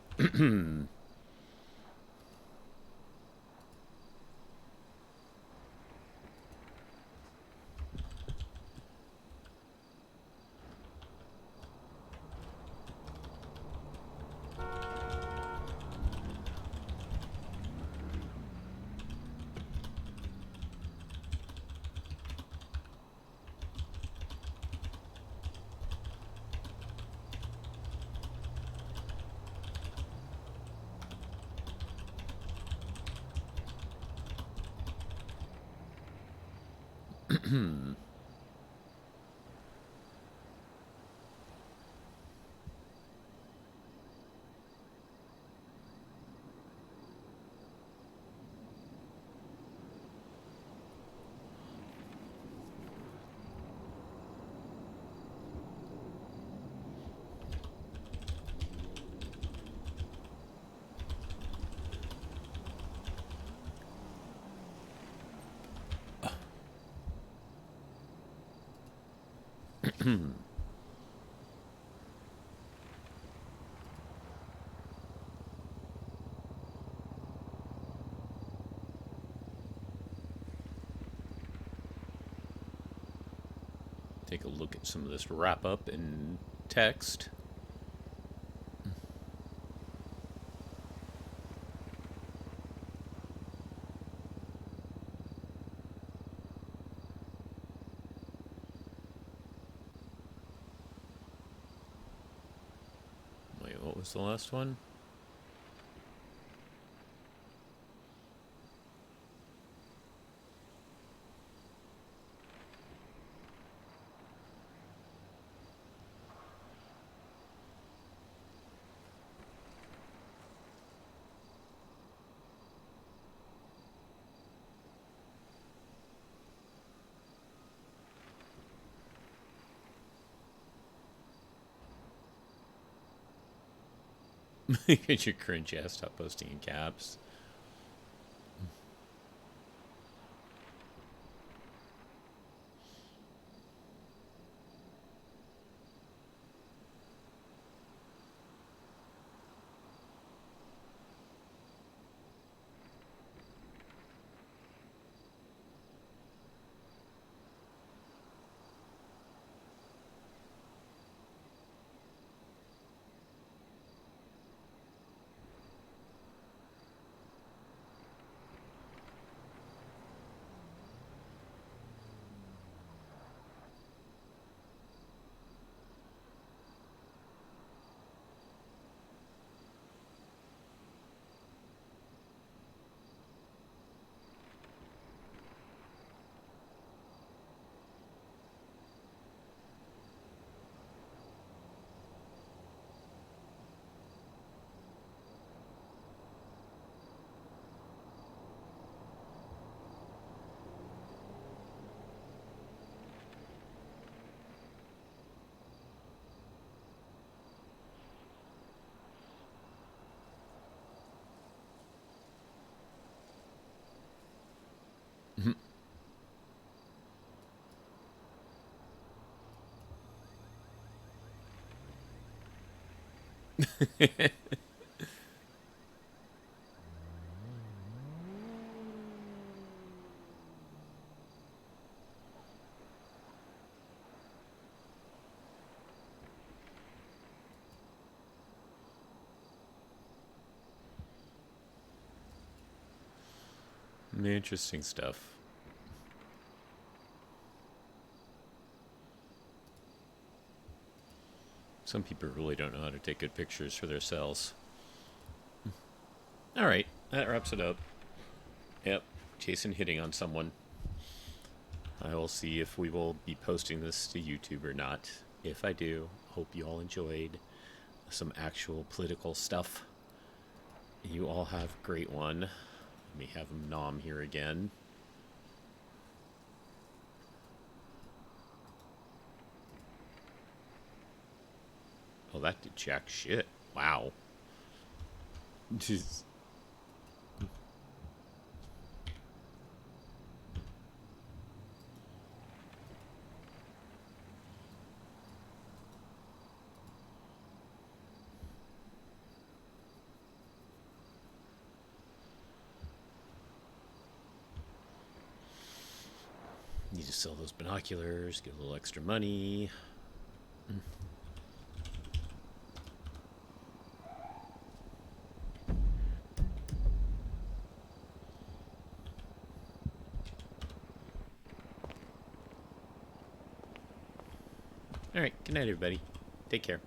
Take a look at some of this wrap up in text. Wait, what was the last one? Get your cringe ass stop posting in caps. Interesting stuff. Some people really don't know how to take good pictures for their cells. Alright, that wraps it up. Yep, Jason hitting on someone. I will see if we will be posting this to YouTube or not. If I do, hope you all enjoyed some actual political stuff. You all have a great one. Let me have Nom here again. Oh, that did jack shit. Wow. Jeez. Need to sell those binoculars, get a little extra money. Alright, good night everybody. Take care.